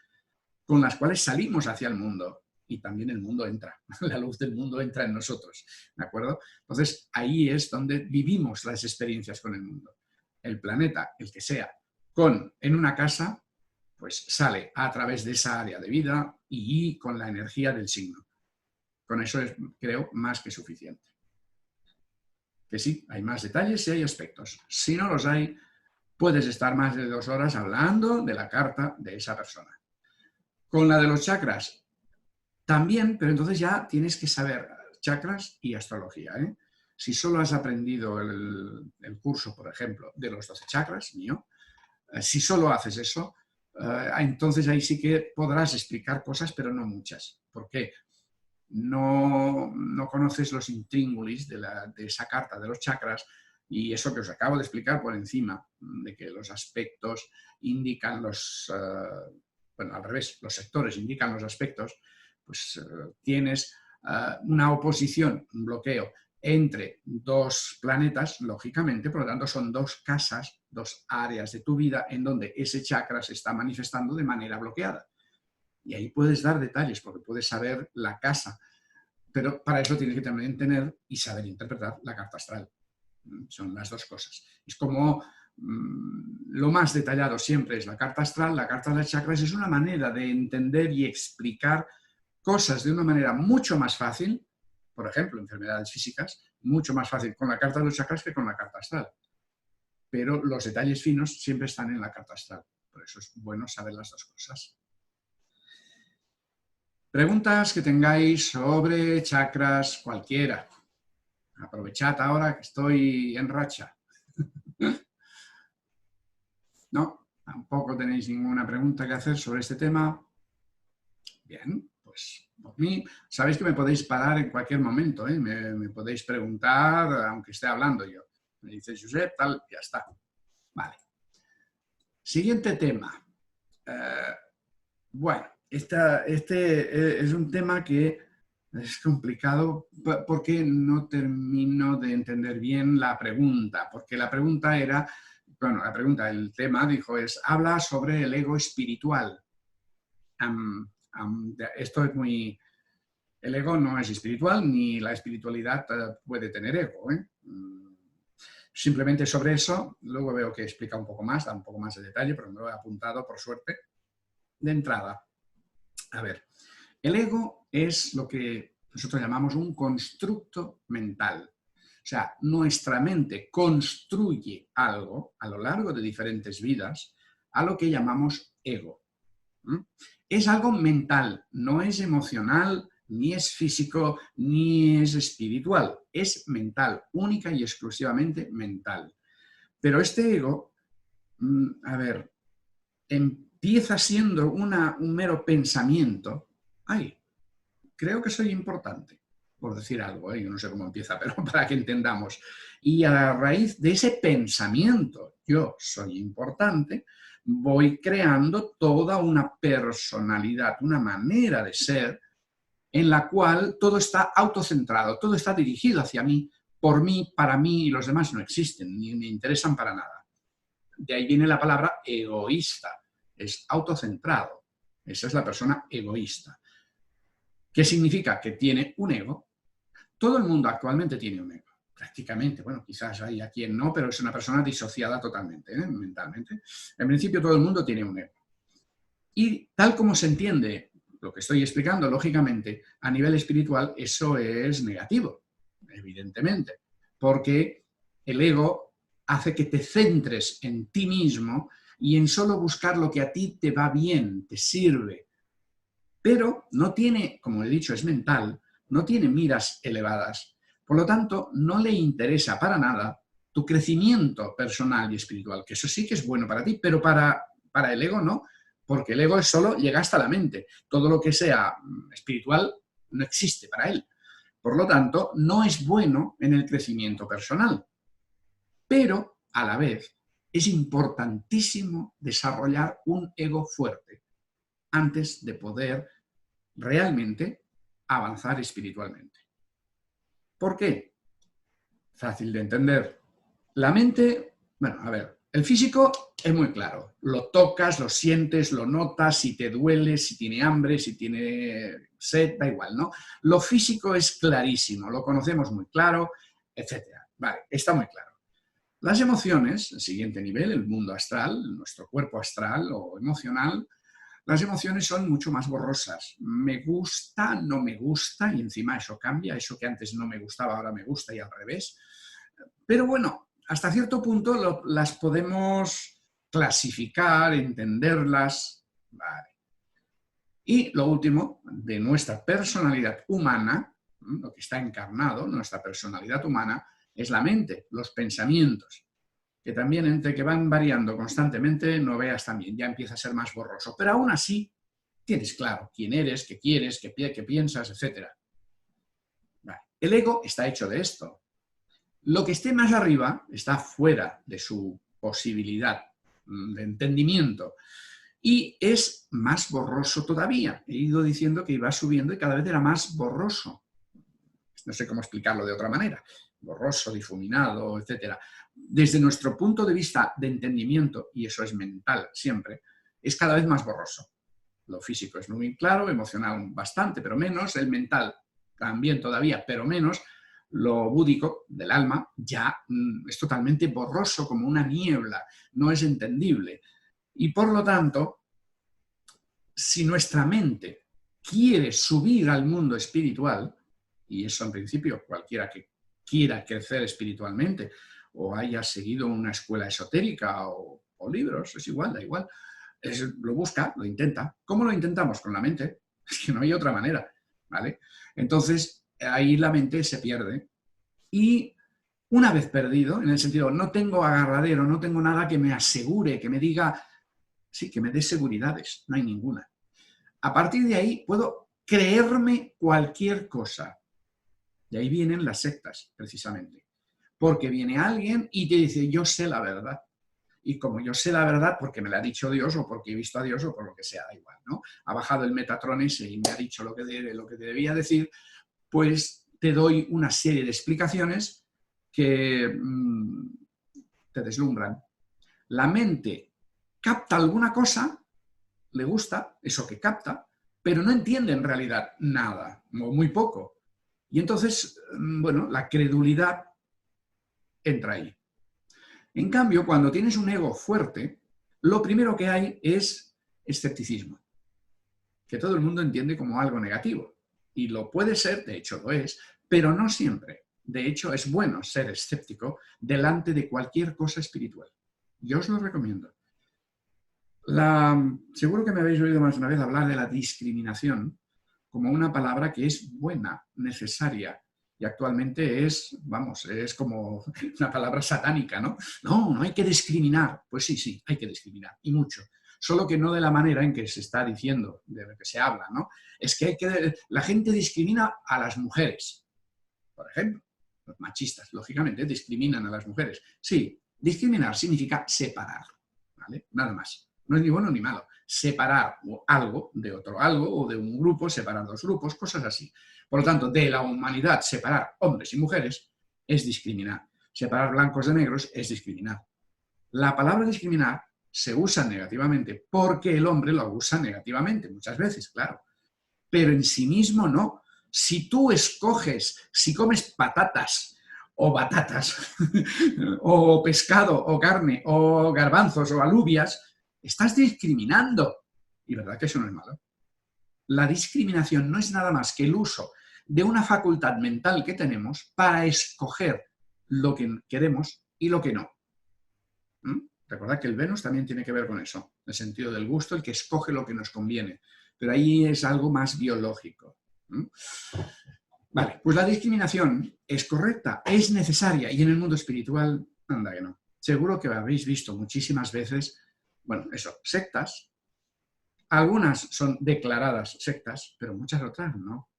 con las cuales salimos hacia el mundo. Y también el mundo entra, la luz del mundo entra en nosotros, ¿de acuerdo? Entonces, ahí es donde vivimos las experiencias con el mundo. El planeta, el que sea, en una casa, pues sale a través de esa área de vida y con la energía del signo. Con eso es, creo, más que suficiente. Que sí, hay más detalles y hay aspectos. Si no los hay, puedes estar más de 2 horas hablando de la carta de esa persona. Con la de los chakras, también, pero entonces ya tienes que saber chakras y astrología, ¿eh? Si solo has aprendido el curso, por ejemplo, de los 12 chakras, mío, si solo haces eso, entonces ahí sí que podrás explicar cosas, pero no muchas. ¿Por qué? No conoces los intríngulis de esa carta de los chakras y eso que os acabo de explicar por encima, de que los aspectos indican bueno, al revés, los sectores indican los aspectos, pues tienes una oposición, un bloqueo entre 2 planetas, lógicamente, por lo tanto son 2 casas, 2 áreas de tu vida en donde ese chakra se está manifestando de manera bloqueada. Y ahí puedes dar detalles porque puedes saber la casa, pero para eso tienes que también tener y saber interpretar la carta astral. Son las 2 cosas. Es como lo más detallado siempre es la carta astral, la carta de los chakras es una manera de entender y explicar cosas de una manera mucho más fácil, por ejemplo, enfermedades físicas, mucho más fácil con la carta de los chakras que con la carta astral. Pero los detalles finos siempre están en la carta astral. Por eso es bueno saber las 2 cosas. Preguntas que tengáis sobre chakras cualquiera. Aprovechad ahora que estoy en racha. ¿No? ¿Tampoco tenéis ninguna pregunta que hacer sobre este tema? Bien, pues por mí, sabéis que me podéis parar en cualquier momento, ¿eh? Me podéis preguntar, aunque esté hablando yo. Me dice Josep, tal, ya está. Vale. Siguiente tema. Bueno, este es un tema que es complicado porque no termino de entender bien la pregunta, porque la pregunta era, bueno, el tema dijo habla sobre el ego espiritual. Esto es muy... El ego no es espiritual, ni la espiritualidad puede tener ego, ¿eh? Simplemente sobre eso, luego veo que explica un poco más, da un poco más de detalle, pero me lo he apuntado por suerte. De entrada, a ver, el ego es lo que nosotros llamamos un constructo mental. O sea, nuestra mente construye algo a lo largo de diferentes vidas a lo que llamamos ego. Es algo mental, no es emocional, ni es físico, ni es espiritual. Es mental, única y exclusivamente mental. Pero este ego, a ver, empieza siendo un mero pensamiento. Ay, creo que soy importante, por decir algo, yo no sé cómo empieza, pero para que entendamos. Y a raíz de ese pensamiento, yo soy importante, voy creando toda una personalidad, una manera de ser en la cual todo está autocentrado, todo está dirigido hacia mí, por mí, para mí, y los demás no existen, ni me interesan para nada. De ahí viene la palabra egoísta, es autocentrado. Esa es la persona egoísta. ¿Qué significa? Que tiene un ego. Todo el mundo actualmente tiene un ego, prácticamente. Bueno, quizás hay a quien no, pero es una persona disociada totalmente, mentalmente. En principio todo el mundo tiene un ego. Y tal como se entiende lo que estoy explicando, lógicamente, a nivel espiritual, eso es negativo, evidentemente, porque el ego hace que te centres en ti mismo y en solo buscar lo que a ti te va bien, te sirve. Pero no tiene, como he dicho, es mental, no tiene miras elevadas. Por lo tanto, no le interesa para nada tu crecimiento personal y espiritual, que eso sí que es bueno para ti, pero para el ego no, porque el ego solo llega hasta la mente. Todo lo que sea espiritual no existe para él. Por lo tanto, no es bueno en el crecimiento personal. Pero, a la vez, es importantísimo desarrollar un ego fuerte antes de poder realmente avanzar espiritualmente. ¿Por qué? Fácil de entender. La mente, bueno, a ver, el físico es muy claro. Lo tocas, lo sientes, lo notas, si te duele, si tiene hambre, si tiene sed, da igual, ¿no? Lo físico es clarísimo, lo conocemos muy claro, etc. Vale, está muy claro. Las emociones, el siguiente nivel, el mundo astral, nuestro cuerpo astral o emocional, las emociones son mucho más borrosas. Me gusta, no me gusta, y encima eso cambia, eso que antes no me gustaba ahora me gusta y al revés. Pero bueno, hasta cierto punto las podemos clasificar, entenderlas. Vale. Y lo último, de nuestra personalidad humana, lo que está encarnado, nuestra personalidad humana, es la mente, los pensamientos, que también entre que van variando constantemente, no veas también, ya empieza a ser más borroso. Pero aún así, tienes claro quién eres, qué quieres, qué piensas, etc. Vale. El ego está hecho de esto. Lo que esté más arriba está fuera de su posibilidad de entendimiento y es más borroso todavía. He ido diciendo que iba subiendo y cada vez era más borroso. No sé cómo explicarlo de otra manera. Borroso, difuminado, etc. Desde nuestro punto de vista de entendimiento, y eso es mental siempre, es cada vez más borroso. Lo físico es muy claro, emocional bastante, pero menos. El mental también todavía, pero menos. Lo búdico del alma ya es totalmente borroso, como una niebla, no es entendible. Y por lo tanto, si nuestra mente quiere subir al mundo espiritual, y eso en principio cualquiera que quiera crecer espiritualmente o haya seguido una escuela esotérica o libros, es igual, da igual, lo busca, lo intenta. ¿Cómo lo intentamos? Con la mente. Es que no hay otra manera, ¿vale? Entonces, ahí la mente se pierde y una vez perdido, en el sentido, no tengo agarradero, no tengo nada que me asegure, que me diga, sí, que me dé seguridades, no hay ninguna. A partir de ahí puedo creerme cualquier cosa. De ahí vienen las sectas, precisamente. Porque viene alguien y te dice, yo sé la verdad. Y como yo sé la verdad, porque me la ha dicho Dios o porque he visto a Dios o por lo que sea, da igual, ¿no? Ha bajado el Metatron ese y me ha dicho lo que te debía decir, pues te doy una serie de explicaciones que te deslumbran. La mente capta alguna cosa, le gusta eso que capta, pero no entiende en realidad nada, o muy poco. Y entonces, bueno, la credulidad entra ahí. En cambio, cuando tienes un ego fuerte, lo primero que hay es escepticismo, que todo el mundo entiende como algo negativo. Y lo puede ser, de hecho lo es, pero no siempre. De hecho, es bueno ser escéptico delante de cualquier cosa espiritual. Yo os lo recomiendo. Seguro que me habéis oído más de una vez hablar de la discriminación como una palabra que es buena, necesaria, y actualmente es, vamos, es como una palabra satánica, ¿no? No, no hay que discriminar. Pues sí, sí, hay que discriminar, y mucho. Solo que no de la manera en que se está diciendo, de lo que se habla, ¿no? Es que la gente discrimina a las mujeres, por ejemplo. Los machistas, lógicamente, discriminan a las mujeres. Sí, discriminar significa separar, ¿vale? Nada más. No es ni bueno ni malo. Separar algo de otro algo o de un grupo, separar dos grupos, cosas así. Por lo tanto, de la humanidad, separar hombres y mujeres es discriminar. Separar blancos de negros es discriminar. La palabra discriminar se usa negativamente porque el hombre lo usa negativamente muchas veces, claro. Pero en sí mismo no. Si tú escoges, si comes patatas o batatas, o pescado, o carne, o garbanzos, o alubias, estás discriminando. Y verdad que eso no es malo. La discriminación no es nada más que el uso de una facultad mental que tenemos para escoger lo que queremos y lo que no. Recordad que el Venus también tiene que ver con eso, el sentido del gusto, el que escoge lo que nos conviene. Pero ahí es algo más biológico. Vale, pues la discriminación es correcta, es necesaria, y en el mundo espiritual, anda que no. Seguro que habéis visto muchísimas veces, bueno, eso, sectas. Algunas son declaradas sectas, pero muchas otras no.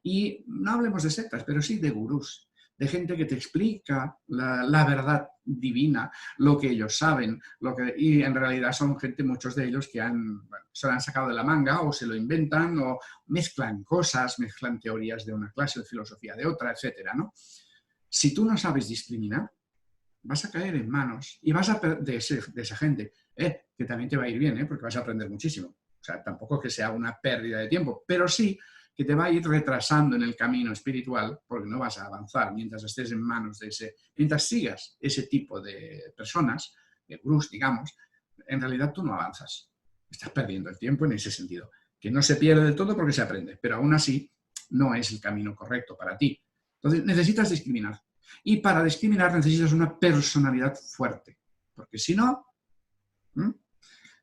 Y no hablemos de sectas, pero sí de gurús. de gente que te explica la verdad divina, lo que ellos saben, y en realidad son gente, muchos de ellos, que se lo han sacado de la manga o se lo inventan o mezclan cosas, mezclan teorías de una clase de filosofía de otra, etcétera, ¿no? Si tú no sabes discriminar, vas a caer en manos y vas a de esa gente, que también te va a ir bien, porque vas a aprender muchísimo. O sea, tampoco que sea una pérdida de tiempo, pero sí que te va a ir retrasando en el camino espiritual, porque no vas a avanzar mientras estés en manos mientras sigas ese tipo de personas, de gurús, digamos, en realidad tú no avanzas. Estás perdiendo el tiempo en ese sentido, que no se pierde del todo porque se aprende, pero aún así no es el camino correcto para ti. Entonces necesitas discriminar. Y para discriminar necesitas una personalidad fuerte, porque si no,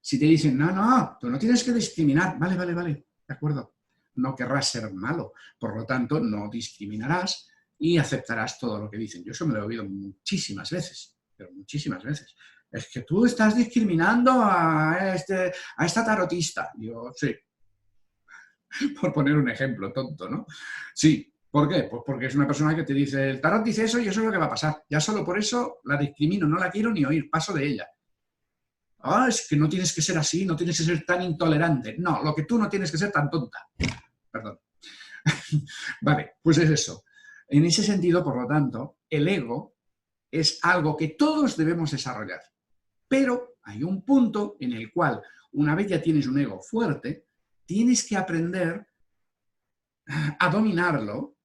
si te dicen, no, tú no tienes que discriminar, vale, de acuerdo, no querrás ser malo, por lo tanto no discriminarás y aceptarás todo lo que dicen. Yo eso me lo he oído muchísimas veces, pero muchísimas veces. Es que tú estás discriminando a esta tarotista. Digo, sí, por poner un ejemplo tonto, ¿no? Sí. ¿Por qué? Pues porque es una persona que te dice, el tarot dice eso y eso es lo que va a pasar. Ya solo por eso la discrimino, no la quiero ni oír, paso de ella. Es que no tienes que ser así, no tienes que ser tan intolerante. No, lo que tú no tienes que ser tan tonta. Perdón. Vale, pues es eso. En ese sentido, por lo tanto, el ego es algo que todos debemos desarrollar. Pero hay un punto en el cual, una vez ya tienes un ego fuerte, tienes que aprender a dominarlo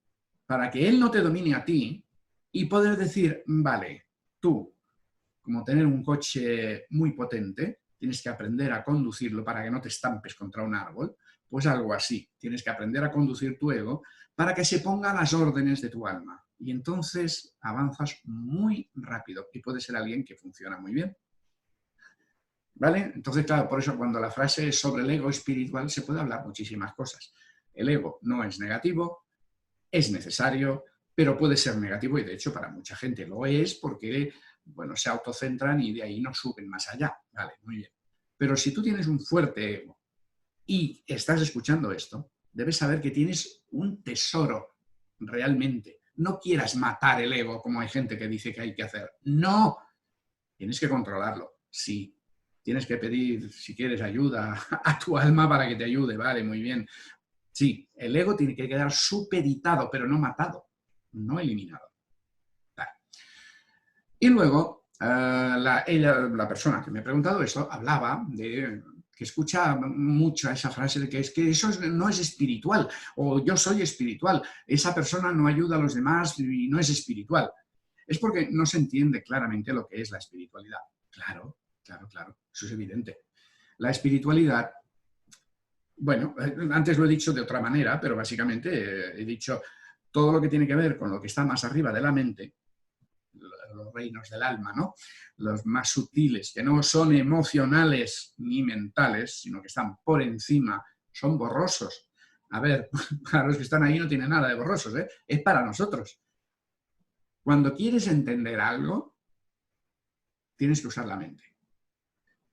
para que él no te domine a ti y poder decir, vale, tú, como tener un coche muy potente, tienes que aprender a conducirlo para que no te estampes contra un árbol, pues algo así. Tienes que aprender a conducir tu ego para que se ponga a las órdenes de tu alma. Y entonces avanzas muy rápido y puedes ser alguien que funciona muy bien. ¿Vale? Entonces, claro, por eso cuando la frase es sobre el ego espiritual se puede hablar muchísimas cosas. El ego no es negativo, es necesario, pero puede ser negativo y de hecho para mucha gente lo es porque, bueno, se autocentran y de ahí no suben más allá. Vale, muy bien. Pero si tú tienes un fuerte ego y estás escuchando esto, debes saber que tienes un tesoro realmente. No quieras matar el ego como hay gente que dice que hay que hacer. No, tienes que controlarlo. Sí, tienes que pedir, si quieres, ayuda a tu alma para que te ayude. Vale, muy bien. Sí, el ego tiene que quedar supeditado, pero no matado, no eliminado. Vale. Y luego, la persona que me ha preguntado eso hablaba de que escucha mucho esa frase de que es que eso no es espiritual, o yo soy espiritual, esa persona no ayuda a los demás y no es espiritual. Es porque no se entiende claramente lo que es la espiritualidad. Claro, eso es evidente. La espiritualidad, bueno, antes lo he dicho de otra manera, pero básicamente he dicho todo lo que tiene que ver con lo que está más arriba de la mente, los reinos del alma, ¿no? Los más sutiles, que no son emocionales ni mentales, sino que están por encima, son borrosos. A ver, para los que están ahí no tiene nada de borrosos, ¿eh? Es para nosotros. Cuando quieres entender algo, tienes que usar la mente.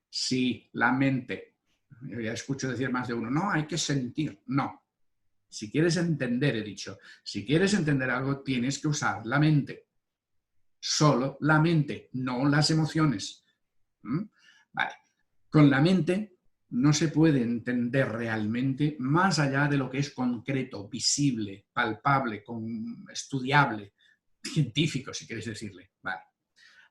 Sí, la mente. Yo ya escucho decir más de uno, no, hay que sentir. No. Si quieres entender, he dicho, si quieres entender algo, tienes que usar la mente. Solo la mente, no las emociones. Vale. Con la mente no se puede entender realmente más allá de lo que es concreto, visible, palpable, estudiable, científico, si quieres decirle. Vale.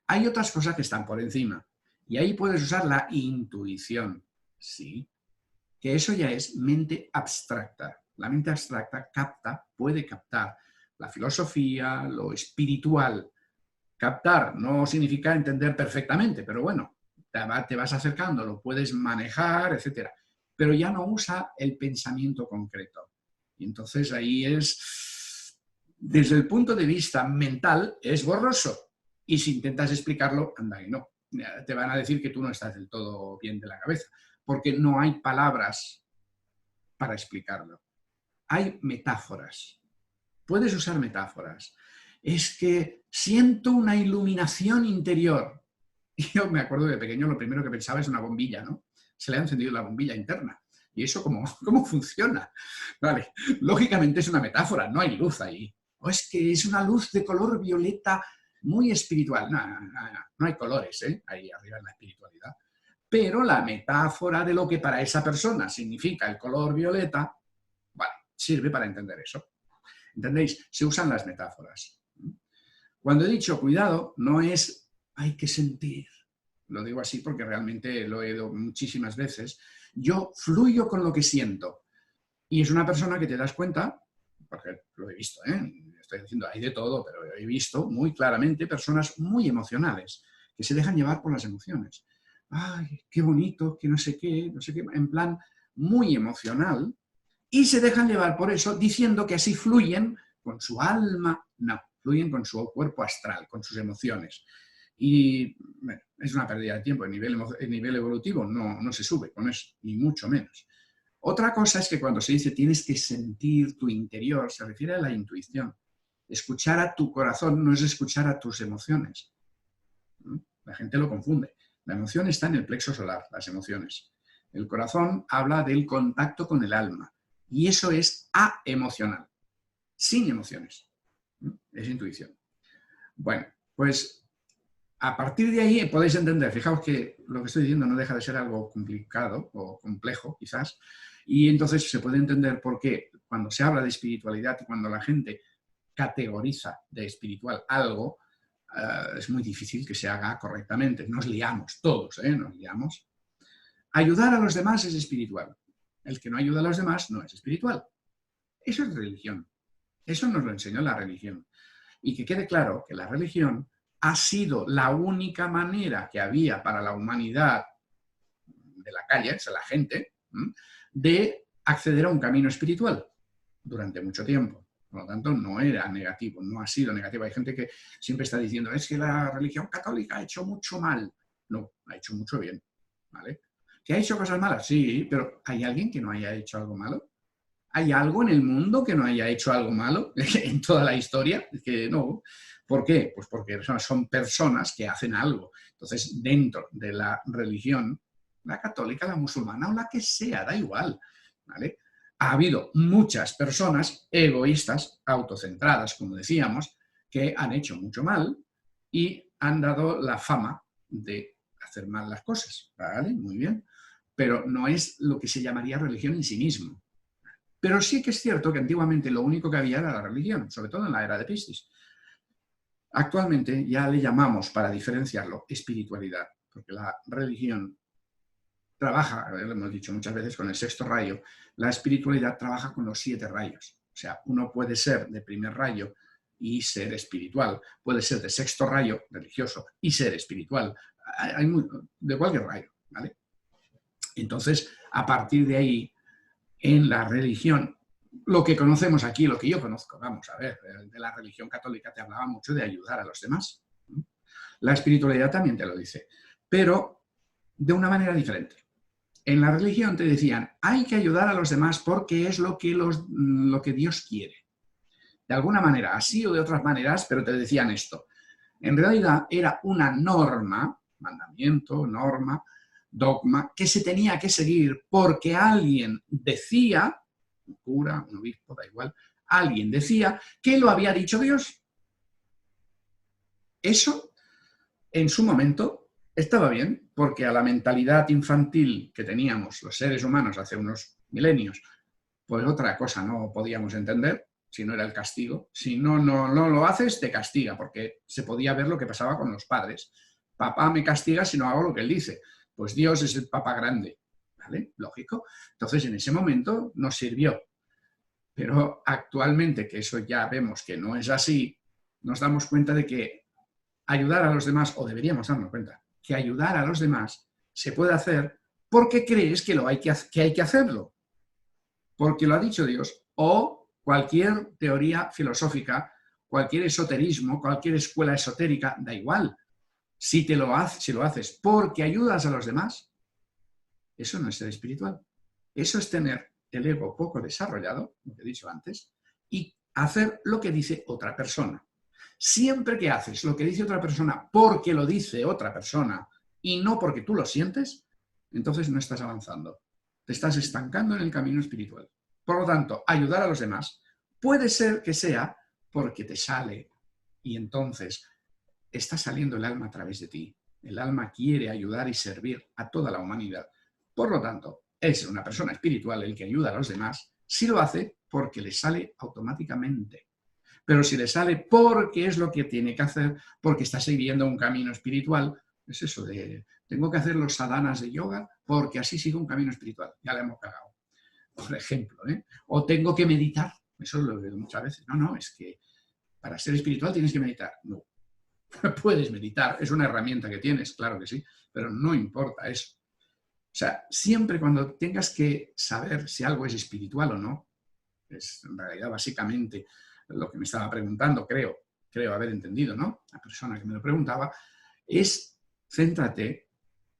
Hay otras cosas que están por encima y ahí puedes usar la intuición. Sí, que eso ya es mente abstracta. La mente abstracta puede captar la filosofía, lo espiritual. Captar no significa entender perfectamente, pero bueno, te vas acercando, lo puedes manejar, etc. Pero ya no usa el pensamiento concreto. Y entonces ahí es, desde el punto de vista mental, es borroso. Y si intentas explicarlo, anda y no. Te van a decir que tú no estás del todo bien de la cabeza, porque no hay palabras para explicarlo. Hay metáforas. Puedes usar metáforas. Es que siento una iluminación interior. Y yo me acuerdo de pequeño, lo primero que pensaba es una bombilla, ¿no? Se le ha encendido la bombilla interna. ¿Y eso cómo funciona? Vale, lógicamente es una metáfora, no hay luz ahí. o es que es una luz de color violeta muy espiritual. No, no hay colores ahí arriba en la espiritualidad. Pero la metáfora de lo que para esa persona significa el color violeta, bueno, sirve para entender eso. ¿Entendéis? Se usan las metáforas. Cuando he dicho cuidado, no es hay que sentir. Lo digo así porque realmente lo he oído muchísimas veces. Yo fluyo con lo que siento. Y es una persona que te das cuenta, porque lo he visto, estoy diciendo, hay de todo, pero he visto muy claramente personas muy emocionales, que se dejan llevar por las emociones. Ay, qué bonito, que no sé qué, en plan muy emocional, y se dejan llevar por eso diciendo que así fluyen con su alma, no, fluyen con su cuerpo astral, con sus emociones. Y bueno, es una pérdida de tiempo, el nivel evolutivo no se sube con eso, ni mucho menos. Otra cosa es que cuando se dice tienes que sentir tu interior, se refiere a la intuición. Escuchar a tu corazón no es escuchar a tus emociones. La gente lo confunde. La emoción está en el plexo solar, las emociones. El corazón habla del contacto con el alma. Y eso es aemocional, sin emociones. Es intuición. Bueno, pues a partir de ahí podéis entender, fijaos que lo que estoy diciendo no deja de ser algo complicado o complejo, quizás, y entonces se puede entender por qué cuando se habla de espiritualidad y cuando la gente categoriza de espiritual algo, es muy difícil que se haga correctamente. Nos liamos todos, nos liamos. Ayudar a los demás es espiritual. El que no ayuda a los demás no es espiritual. Eso es religión. Eso nos lo enseñó la religión. Y que quede claro que la religión ha sido la única manera que había para la humanidad de la calle, o sea, la gente, de acceder a un camino espiritual durante mucho tiempo. Por lo tanto, no era negativo, no ha sido negativo. Hay gente que siempre está diciendo, es que la religión católica ha hecho mucho mal. No, ha hecho mucho bien, ¿vale? ¿Que ha hecho cosas malas? Sí, pero ¿hay alguien que no haya hecho algo malo? ¿Hay algo en el mundo que no haya hecho algo malo en toda la historia? Que no. ¿Por qué? Pues porque son personas que hacen algo. Entonces, dentro de la religión, la católica, la musulmana o la que sea, da igual, ¿vale? Ha habido muchas personas egoístas, autocentradas, como decíamos, que han hecho mucho mal y han dado la fama de hacer mal las cosas, ¿vale? Muy bien. Pero no es lo que se llamaría religión en sí mismo. Pero sí que es cierto que antiguamente lo único que había era la religión, sobre todo en la era de Piscis. Actualmente ya le llamamos, para diferenciarlo, espiritualidad, porque la religión trabaja, lo hemos dicho muchas veces, con el sexto rayo. La espiritualidad trabaja con los 7 rayos. O sea, uno puede ser de primer rayo y ser espiritual, puede ser de sexto rayo religioso y ser espiritual, de cualquier rayo, ¿vale? Entonces, a partir de ahí, en la religión, lo que conocemos aquí, lo que yo conozco, vamos a ver, de la religión católica te hablaba mucho de ayudar a los demás. La espiritualidad también te lo dice, pero de una manera diferente. En la religión te decían, hay que ayudar a los demás porque es lo que Dios quiere. De alguna manera, así o de otras maneras, pero te decían esto. En realidad era una norma, mandamiento, norma, dogma, que se tenía que seguir porque alguien decía, un cura, un obispo, da igual, alguien decía que lo había dicho Dios. Eso, en su momento, estaba bien, porque a la mentalidad infantil que teníamos los seres humanos hace unos milenios, pues otra cosa no podíamos entender, si no era el castigo. Si no lo haces, te castiga, porque se podía ver lo que pasaba con los padres. Papá me castiga si no hago lo que él dice. Pues Dios es el papá grande, ¿vale? Lógico. Entonces, en ese momento nos sirvió. Pero actualmente, que eso ya vemos que no es así, nos damos cuenta de que ayudar a los demás, o deberíamos darnos cuenta, que ayudar a los demás se puede hacer porque crees que hay que hacerlo. Porque lo ha dicho Dios, o cualquier teoría filosófica, cualquier esoterismo, cualquier escuela esotérica, da igual. Si lo haces porque ayudas a los demás, eso no es ser espiritual. Eso es tener el ego poco desarrollado, lo que he dicho antes, y hacer lo que dice otra persona. Siempre que haces lo que dice otra persona porque lo dice otra persona y no porque tú lo sientes, entonces no estás avanzando. Te estás estancando en el camino espiritual. Por lo tanto, ayudar a los demás puede ser que sea porque te sale y entonces está saliendo el alma a través de ti. El alma quiere ayudar y servir a toda la humanidad. Por lo tanto, es una persona espiritual el que ayuda a los demás si lo hace porque le sale automáticamente. Pero si le sale porque es lo que tiene que hacer, porque está siguiendo un camino espiritual, es eso de tengo que hacer los sadhanas de yoga porque así sigo un camino espiritual. Ya le hemos cagado, por ejemplo. O tengo que meditar. Eso lo veo muchas veces. No, es que para ser espiritual tienes que meditar. No. Puedes meditar, es una herramienta que tienes, claro que sí, pero no importa eso. O sea, siempre cuando tengas que saber si algo es espiritual o no, es en realidad básicamente lo que me estaba preguntando, creo haber entendido, ¿no? La persona que me lo preguntaba, es céntrate,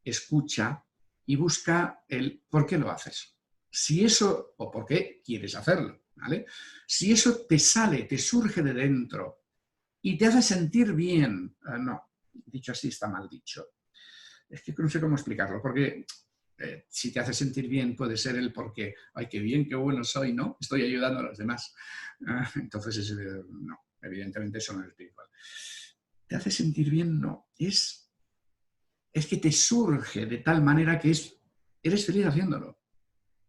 escucha y busca el por qué lo haces. Si eso, o por qué quieres hacerlo, ¿vale? Si eso te sale, te surge de dentro y te hace sentir bien, no, dicho así está mal dicho. Es que no sé cómo explicarlo, porque si te hace sentir bien puede ser el porque, ay, qué bien, qué bueno soy, ¿no? Estoy ayudando a los demás. Entonces, no, evidentemente eso no es espiritual. ¿Te hace sentir bien? No. Es que te surge de tal manera que eres feliz haciéndolo.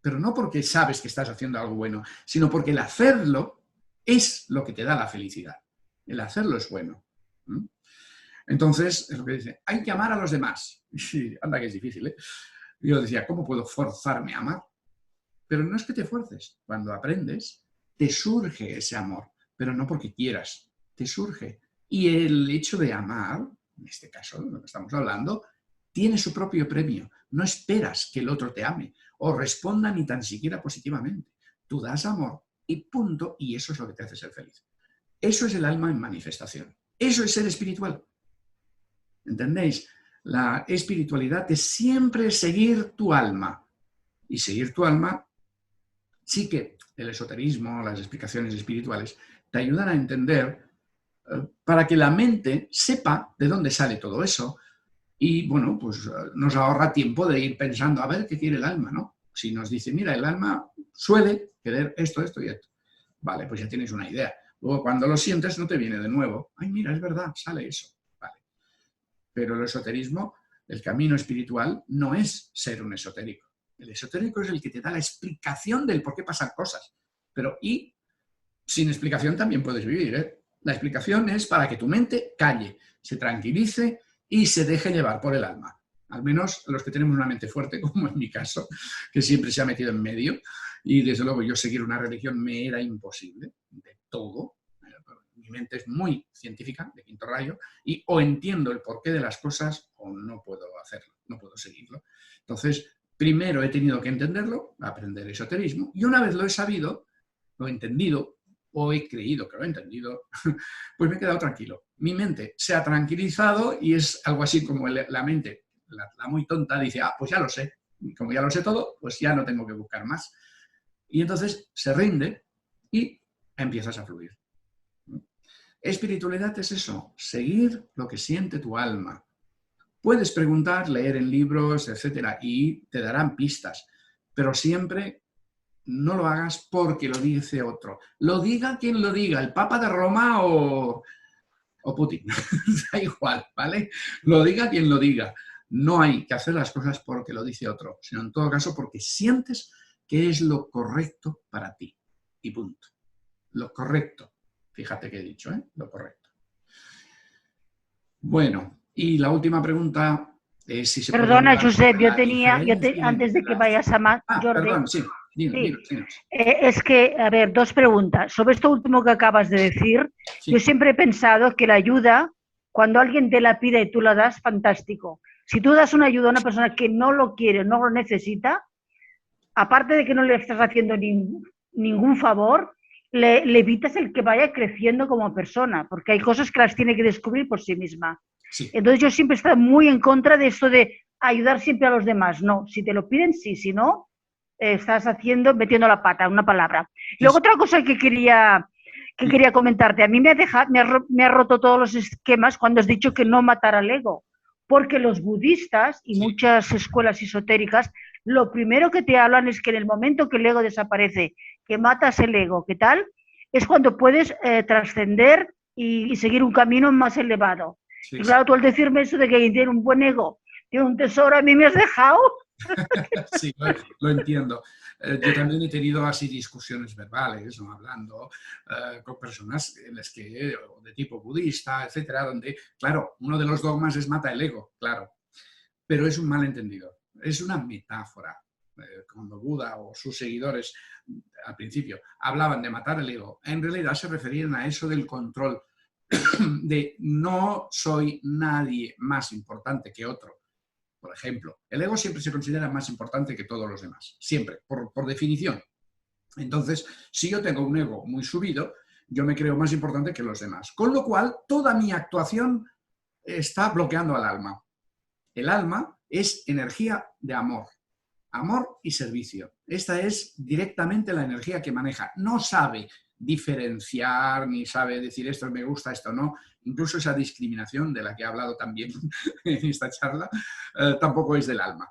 Pero no porque sabes que estás haciendo algo bueno, sino porque el hacerlo es lo que te da la felicidad. El hacerlo es bueno. Entonces, es lo que dice, hay que amar a los demás. Sí, anda que es difícil, ¿eh? Yo decía, ¿cómo puedo forzarme a amar? Pero no es que te fuerces. Cuando aprendes, te surge ese amor, pero no porque quieras, te surge. Y el hecho de amar, en este caso, de lo que estamos hablando, tiene su propio premio. No esperas que el otro te ame o responda ni tan siquiera positivamente. Tú das amor y punto, y eso es lo que te hace ser feliz. Eso es el alma en manifestación. Eso es ser espiritual. ¿Entendéis? La espiritualidad es siempre seguir tu alma. Y seguir tu alma, sí que el esoterismo, las explicaciones espirituales, te ayudan a entender para que la mente sepa de dónde sale todo eso. Y bueno, pues nos ahorra tiempo de ir pensando a ver qué quiere el alma, ¿no? Si nos dice, mira, el alma suele querer esto, esto y esto. Vale, pues ya tienes una idea. Luego cuando lo sientes no te viene de nuevo. Ay, mira, es verdad, sale eso. Vale. Pero el esoterismo, el camino espiritual, no es ser un esotérico. El esotérico es el que te da la explicación del por qué pasan cosas. Pero y sin explicación también puedes vivir, ¿eh? La explicación es para que tu mente calle, se tranquilice y se deje llevar por el alma. Al menos los que tenemos una mente fuerte, como en mi caso, que siempre se ha metido en medio. Y desde luego yo seguir una religión me era imposible, de todo. Mi mente es muy científica, de quinto rayo, y o entiendo el porqué de las cosas o no puedo hacerlo, no puedo seguirlo. Entonces, primero he tenido que entenderlo, aprender esoterismo, y una vez lo he sabido, lo he entendido, o he creído que lo he entendido, pues me he quedado tranquilo. Mi mente se ha tranquilizado y es algo así como la mente, la muy tonta, dice, pues ya lo sé. Y como ya lo sé todo, pues ya no tengo que buscar más. Y entonces se rinde y empiezas a fluir. Espiritualidad es eso, seguir lo que siente tu alma. Puedes preguntar, leer en libros, etcétera, y te darán pistas, pero siempre no lo hagas porque lo dice otro. Lo diga quien lo diga, el Papa de Roma o Putin, da igual, ¿vale? Lo diga quien lo diga. No hay que hacer las cosas porque lo dice otro, sino en todo caso porque sientes que es lo correcto para ti. Y punto. Lo correcto. Fíjate que he dicho, ¿eh? Lo correcto. Bueno, y la última pregunta es si se puede... Perdona, Josep, antes de que vayas a más, Jordi. Perdón, sí. Dino. Es que, a ver, dos preguntas. Sobre esto último que acabas de decir, sí. Yo siempre he pensado que la ayuda, cuando alguien te la pide y tú la das, fantástico. Si tú das una ayuda a una persona que no lo quiere, no lo necesita, aparte de que no le estás haciendo ningún favor, le evitas el que vaya creciendo como persona, porque hay cosas que las tiene que descubrir por sí misma. Sí. Entonces yo siempre he estado muy en contra de esto de ayudar siempre a los demás. No, si te lo piden, sí, si no, estás metiendo la pata, una palabra. Sí. Luego otra cosa que quería comentarte, a mí me ha roto todos los esquemas cuando has dicho que no matar al ego, porque los budistas y muchas escuelas esotéricas, lo primero que te hablan es que en el momento que el ego desaparece, que matas el ego, ¿qué tal? es cuando puedes trascender y seguir un camino más elevado. Sí, Y sí. claro, tú al decirme eso de que tiene un buen ego, tiene un tesoro, a mí me has dejado. Sí, lo entiendo. Yo también he tenido así discusiones verbales, ¿no? Hablando con personas en las que, de tipo budista, etcétera, donde, claro, uno de los dogmas es mata el ego, claro, pero es un malentendido, es una metáfora. Cuando Buda o sus seguidores al principio hablaban de matar el ego, en realidad se referían a eso del control, de no soy nadie más importante que otro. Por ejemplo, el ego siempre se considera más importante que todos los demás, siempre, por definición. Entonces, si yo tengo un ego muy subido, yo me creo más importante que los demás. Con lo cual, toda mi actuación está bloqueando al alma. El alma es energía de amor. Amor y servicio. Esta es directamente la energía que maneja. No sabe diferenciar, ni sabe decir esto me gusta, esto no. Incluso esa discriminación de la que he hablado también en esta charla, tampoco es del alma.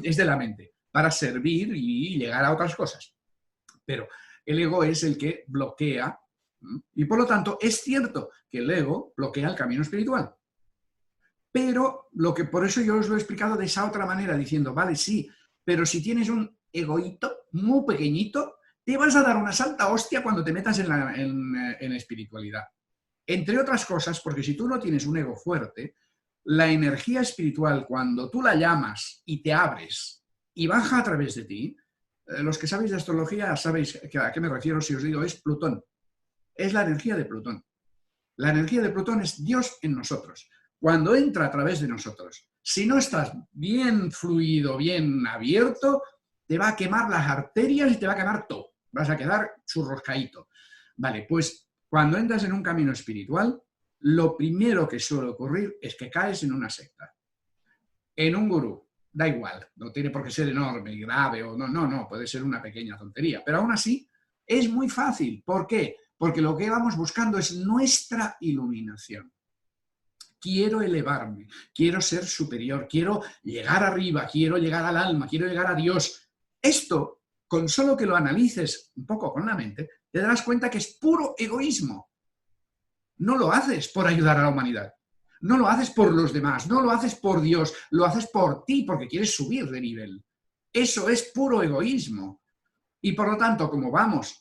Es de la mente, para servir y llegar a otras cosas. Pero el ego es el que bloquea, y por lo tanto es cierto que el ego bloquea el camino espiritual. Pero por eso yo os lo he explicado de esa otra manera, diciendo, vale, sí, pero si tienes un egoíto muy pequeñito, te vas a dar una santa hostia cuando te metas en espiritualidad. Entre otras cosas, porque si tú no tienes un ego fuerte, la energía espiritual, cuando tú la llamas y te abres y baja a través de ti, los que sabéis de astrología sabéis a qué me refiero si os digo, es Plutón. Es la energía de Plutón. La energía de Plutón es Dios en nosotros. Cuando entra a través de nosotros, si no estás bien fluido, bien abierto, te va a quemar las arterias y te va a quemar todo. Vas a quedar churroscaíto. Vale, pues cuando entras en un camino espiritual, lo primero que suele ocurrir es que caes en una secta, en un gurú. Da igual, no tiene por qué ser enorme y grave, o no, puede ser una pequeña tontería. Pero aún así, es muy fácil. ¿Por qué? Porque lo que vamos buscando es nuestra iluminación. Quiero elevarme, quiero ser superior, quiero llegar arriba, quiero llegar al alma, quiero llegar a Dios. Esto, con solo que lo analices un poco con la mente, te darás cuenta que es puro egoísmo. No lo haces por ayudar a la humanidad, no lo haces por los demás, no lo haces por Dios, lo haces por ti porque quieres subir de nivel. Eso es puro egoísmo. Y por lo tanto, como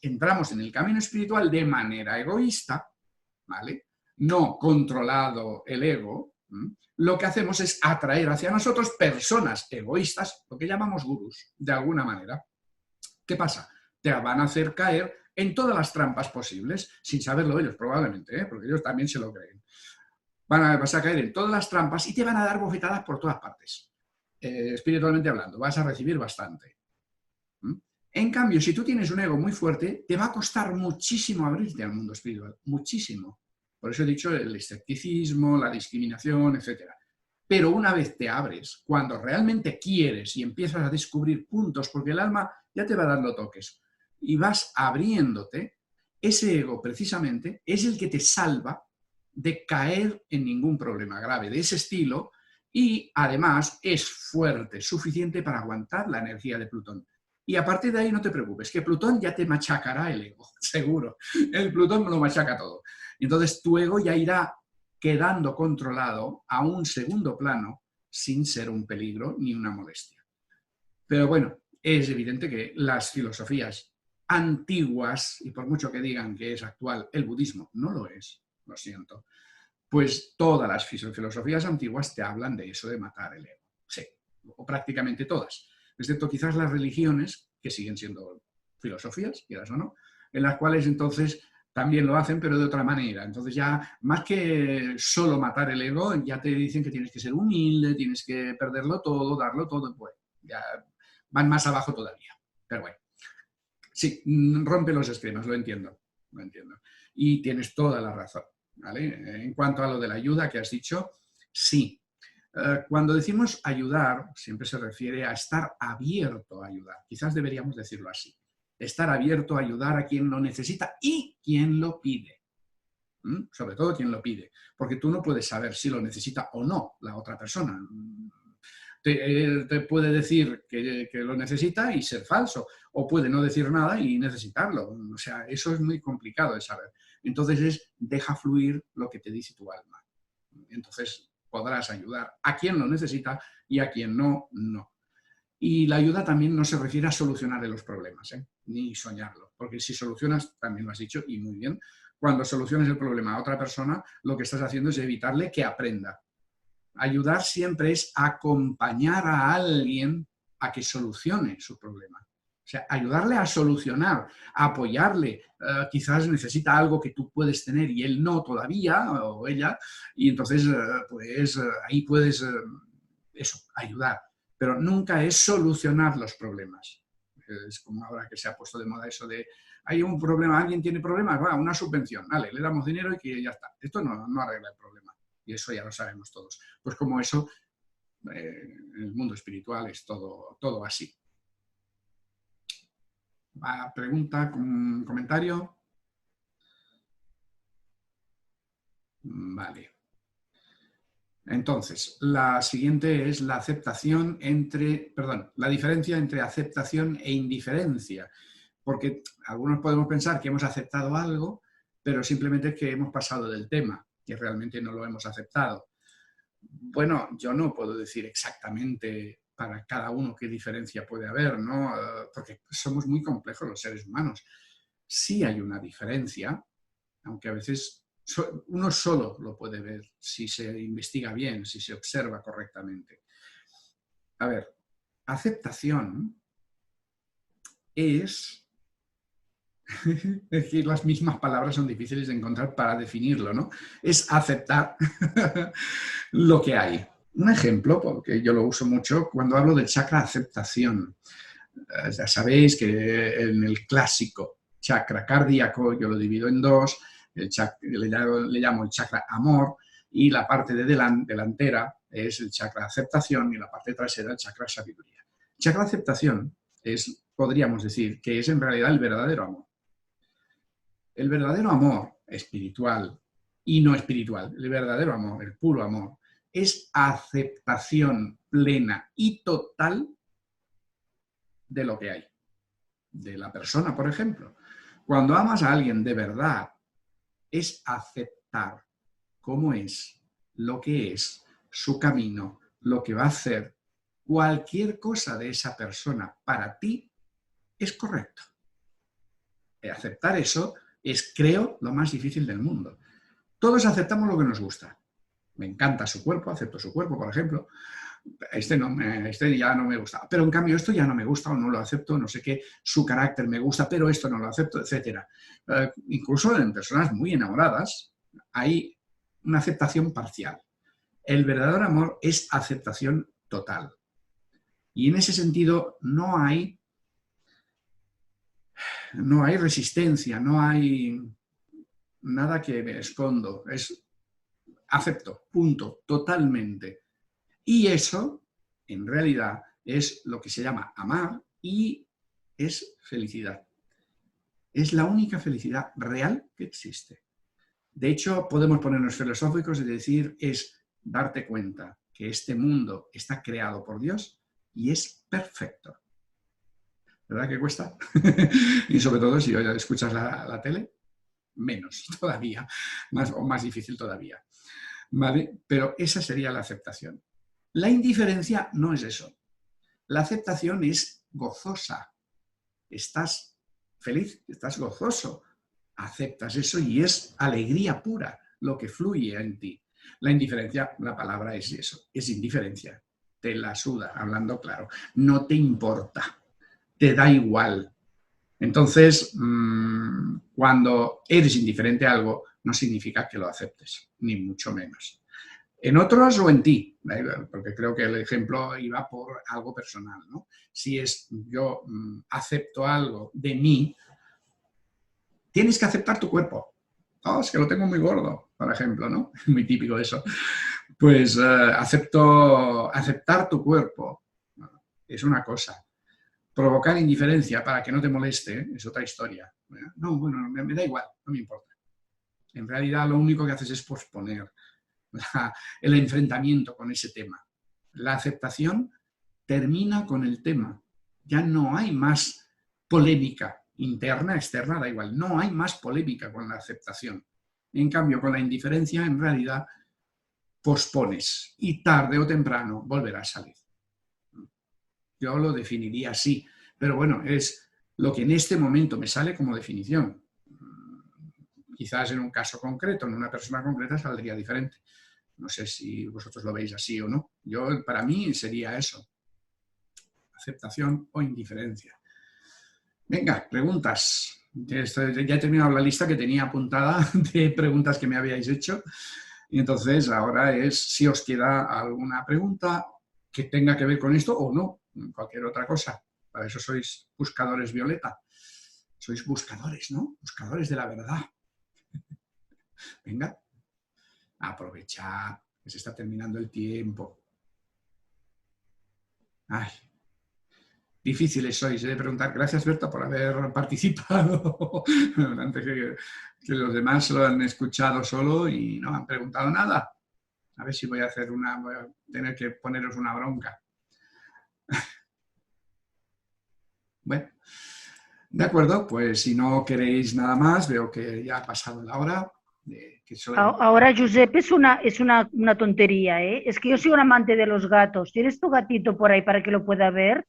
entramos en el camino espiritual de manera egoísta, ¿vale? No controlado el ego, lo que hacemos es atraer hacia nosotros personas egoístas, lo que llamamos gurús, de alguna manera. ¿Qué pasa? Te van a hacer caer en todas las trampas posibles, sin saberlo ellos probablemente, porque ellos también se lo creen. Vas a caer en todas las trampas y te van a dar bofetadas por todas partes. Espiritualmente hablando, vas a recibir bastante. En cambio, si tú tienes un ego muy fuerte, te va a costar muchísimo abrirte al mundo espiritual, muchísimo. Por eso he dicho el escepticismo, la discriminación, etc. Pero una vez te abres, cuando realmente quieres y empiezas a descubrir puntos, porque el alma ya te va dando toques, y vas abriéndote, ese ego precisamente es el que te salva de caer en ningún problema grave de ese estilo y además es fuerte, suficiente para aguantar la energía de Plutón. Y a partir de ahí no te preocupes, que Plutón ya te machacará el ego, seguro. El Plutón lo machaca todo. Entonces tu ego ya irá quedando controlado a un segundo plano sin ser un peligro ni una molestia. Pero bueno, es evidente que las filosofías antiguas, y por mucho que digan que es actual, el budismo no lo es, lo siento, pues todas las filosofías antiguas te hablan de eso, de matar el ego. Sí, o prácticamente todas. Excepto quizás las religiones, que siguen siendo filosofías, quieras o no, en las cuales entonces también lo hacen, pero de otra manera. Entonces ya, más que solo matar el ego, ya te dicen que tienes que ser humilde, tienes que perderlo todo, darlo todo, pues ya van más abajo todavía. Pero bueno, sí, rompe los esquemas, lo entiendo. Y tienes toda la razón, ¿vale? En cuanto a lo de la ayuda que has dicho, sí. Cuando decimos ayudar, siempre se refiere a estar abierto a ayudar. Quizás deberíamos decirlo así. Estar abierto a ayudar a quien lo necesita y quien lo pide. Sobre todo quien lo pide. Porque tú no puedes saber si lo necesita o no la otra persona. te puede decir que lo necesita y ser falso, o puede no decir nada y necesitarlo. O sea, eso es muy complicado de saber. Entonces deja fluir lo que te dice tu alma. Entonces podrás ayudar a quien lo necesita y a quien no, no. Y la ayuda también no se refiere a solucionar los problemas, ni soñarlo, porque si solucionas, también lo has dicho, y muy bien, cuando soluciones el problema a otra persona, lo que estás haciendo es evitarle que aprenda. Ayudar siempre es acompañar a alguien a que solucione su problema. O sea, ayudarle a solucionar, a apoyarle. Quizás necesita algo que tú puedes tener y él no todavía, o ella, y entonces pues ahí puedes eso, ayudar. Pero nunca es solucionar los problemas. Es como ahora que se ha puesto de moda eso de hay un problema, alguien tiene problemas, va, una subvención, vale, le damos dinero y que ya está. Esto no arregla el problema. Y eso ya lo sabemos todos. Pues como eso, en el mundo espiritual es todo así. ¿Pregunta, comentario? Vale. Entonces, la siguiente es la aceptación la diferencia entre aceptación e indiferencia. Porque algunos podemos pensar que hemos aceptado algo, pero simplemente es que hemos pasado del tema, que realmente no lo hemos aceptado. Bueno, yo no puedo decir exactamente para cada uno qué diferencia puede haber, ¿no? Porque somos muy complejos los seres humanos. Sí hay una diferencia, aunque a veces uno solo lo puede ver si se investiga bien, si se observa correctamente. A ver, aceptación es que las mismas palabras son difíciles de encontrar para definirlo, ¿no? Es aceptar lo que hay. Un ejemplo, porque yo lo uso mucho, cuando hablo del chakra aceptación. Ya sabéis que en el clásico chakra cardíaco yo lo divido en dos, le llamo el chakra amor, y la parte de delantera es el chakra aceptación y la parte trasera el chakra sabiduría. El chakra aceptación podríamos decir, que es en realidad el verdadero amor. El verdadero amor espiritual y no espiritual, el verdadero amor, el puro amor, es aceptación plena y total de lo que hay, de la persona, por ejemplo. Cuando amas a alguien de verdad, es aceptar cómo es, lo que es, su camino, lo que va a hacer. Cualquier cosa de esa persona para ti es correcto. Aceptar eso es, creo, lo más difícil del mundo. Todos aceptamos lo que nos gusta. Me encanta su cuerpo, acepto su cuerpo, por ejemplo. Este ya no me gusta. Pero en cambio esto ya no me gusta o no lo acepto, no sé qué, su carácter me gusta, pero esto no lo acepto, etc. Incluso en personas muy enamoradas hay una aceptación parcial. El verdadero amor es aceptación total. Y en ese sentido no hay resistencia, no hay nada que me escondo. Es acepto, punto, totalmente. Y eso, en realidad, es lo que se llama amar y es felicidad. Es la única felicidad real que existe. De hecho, podemos ponernos filosóficos y decir, es darte cuenta que este mundo está creado por Dios y es perfecto. ¿Verdad que cuesta? Y sobre todo si escuchas la tele, menos todavía, más difícil todavía. ¿Vale? Pero esa sería la aceptación. La indiferencia no es eso. La aceptación es gozosa. Estás feliz, estás gozoso. Aceptas eso y es alegría pura lo que fluye en ti. La indiferencia, la palabra es eso, es indiferencia. Te la suda, hablando claro. No te importa, te da igual. Entonces, cuando eres indiferente a algo, no significa que lo aceptes, ni mucho menos. En otros o en ti, porque creo que el ejemplo iba por algo personal, ¿no? Si yo acepto algo de mí, tienes que aceptar tu cuerpo. Oh, es que lo tengo muy gordo, por ejemplo, ¿no? Muy típico eso. Pues aceptar tu cuerpo es una cosa. Provocar indiferencia para que no te moleste es otra historia. No, bueno, me da igual, no me importa. En realidad lo único que haces es posponer el enfrentamiento con ese tema. La aceptación termina con el tema. Ya no hay más polémica interna, externa, da igual. No hay más polémica con la aceptación. En cambio, con la indiferencia, en realidad, pospones y tarde o temprano volverá a salir. Yo lo definiría así, pero bueno, es lo que en este momento me sale como definición. Quizás en un caso concreto, en una persona concreta, saldría diferente. No sé si vosotros lo veis así o no. Yo, para mí sería eso. Aceptación o indiferencia. Venga, preguntas. Ya he terminado la lista que tenía apuntada de preguntas que me habíais hecho. Y entonces ahora es si os queda alguna pregunta que tenga que ver con esto o no, cualquier otra cosa. Para eso sois buscadores Violeta. Sois buscadores, ¿no? Buscadores de la verdad. Venga, aprovechad que se está terminando el tiempo. Ay, difíciles sois de preguntar. Gracias, Berta, por haber participado. Antes que los demás lo han escuchado solo y no han preguntado nada. A ver si voy a tener que poneros una bronca. Bueno, de acuerdo, pues si no queréis nada más, veo que ya ha pasado la hora. Ahora, Josep, es una tontería, ¿eh? Es que yo soy un amante de los gatos. ¿Tienes tu gatito por ahí para que lo pueda ver?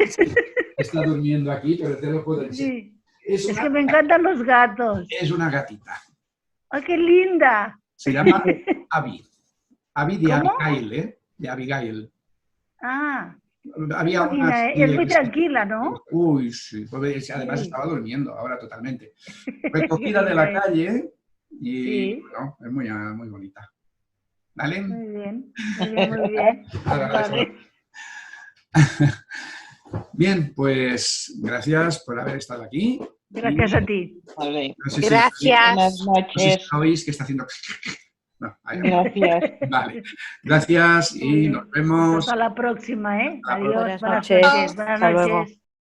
Sí, está durmiendo aquí, pero te lo puedo decir. Sí. Es que me encantan los gatos. Es una gatita. ¡Ay, qué linda! Se llama Abby. Abby de Abigail, ¿eh? De Abigail. Ah. Había unas, es muy tranquila, ¿no? Uy, sí. Además estaba durmiendo ahora totalmente. Recogida de la calle y sí. bueno, es muy, muy bonita. ¿Vale? Muy bien, muy bien. Vale. Bien, pues gracias por haber estado aquí. Gracias a ti. Vale. No sé Gracias. Buenas noches. No sé si sabéis que está haciendo... No, gracias. Vale. Gracias y nos vemos. Hasta la próxima, ¿eh? Adiós. Buenas noches. Buenas noches.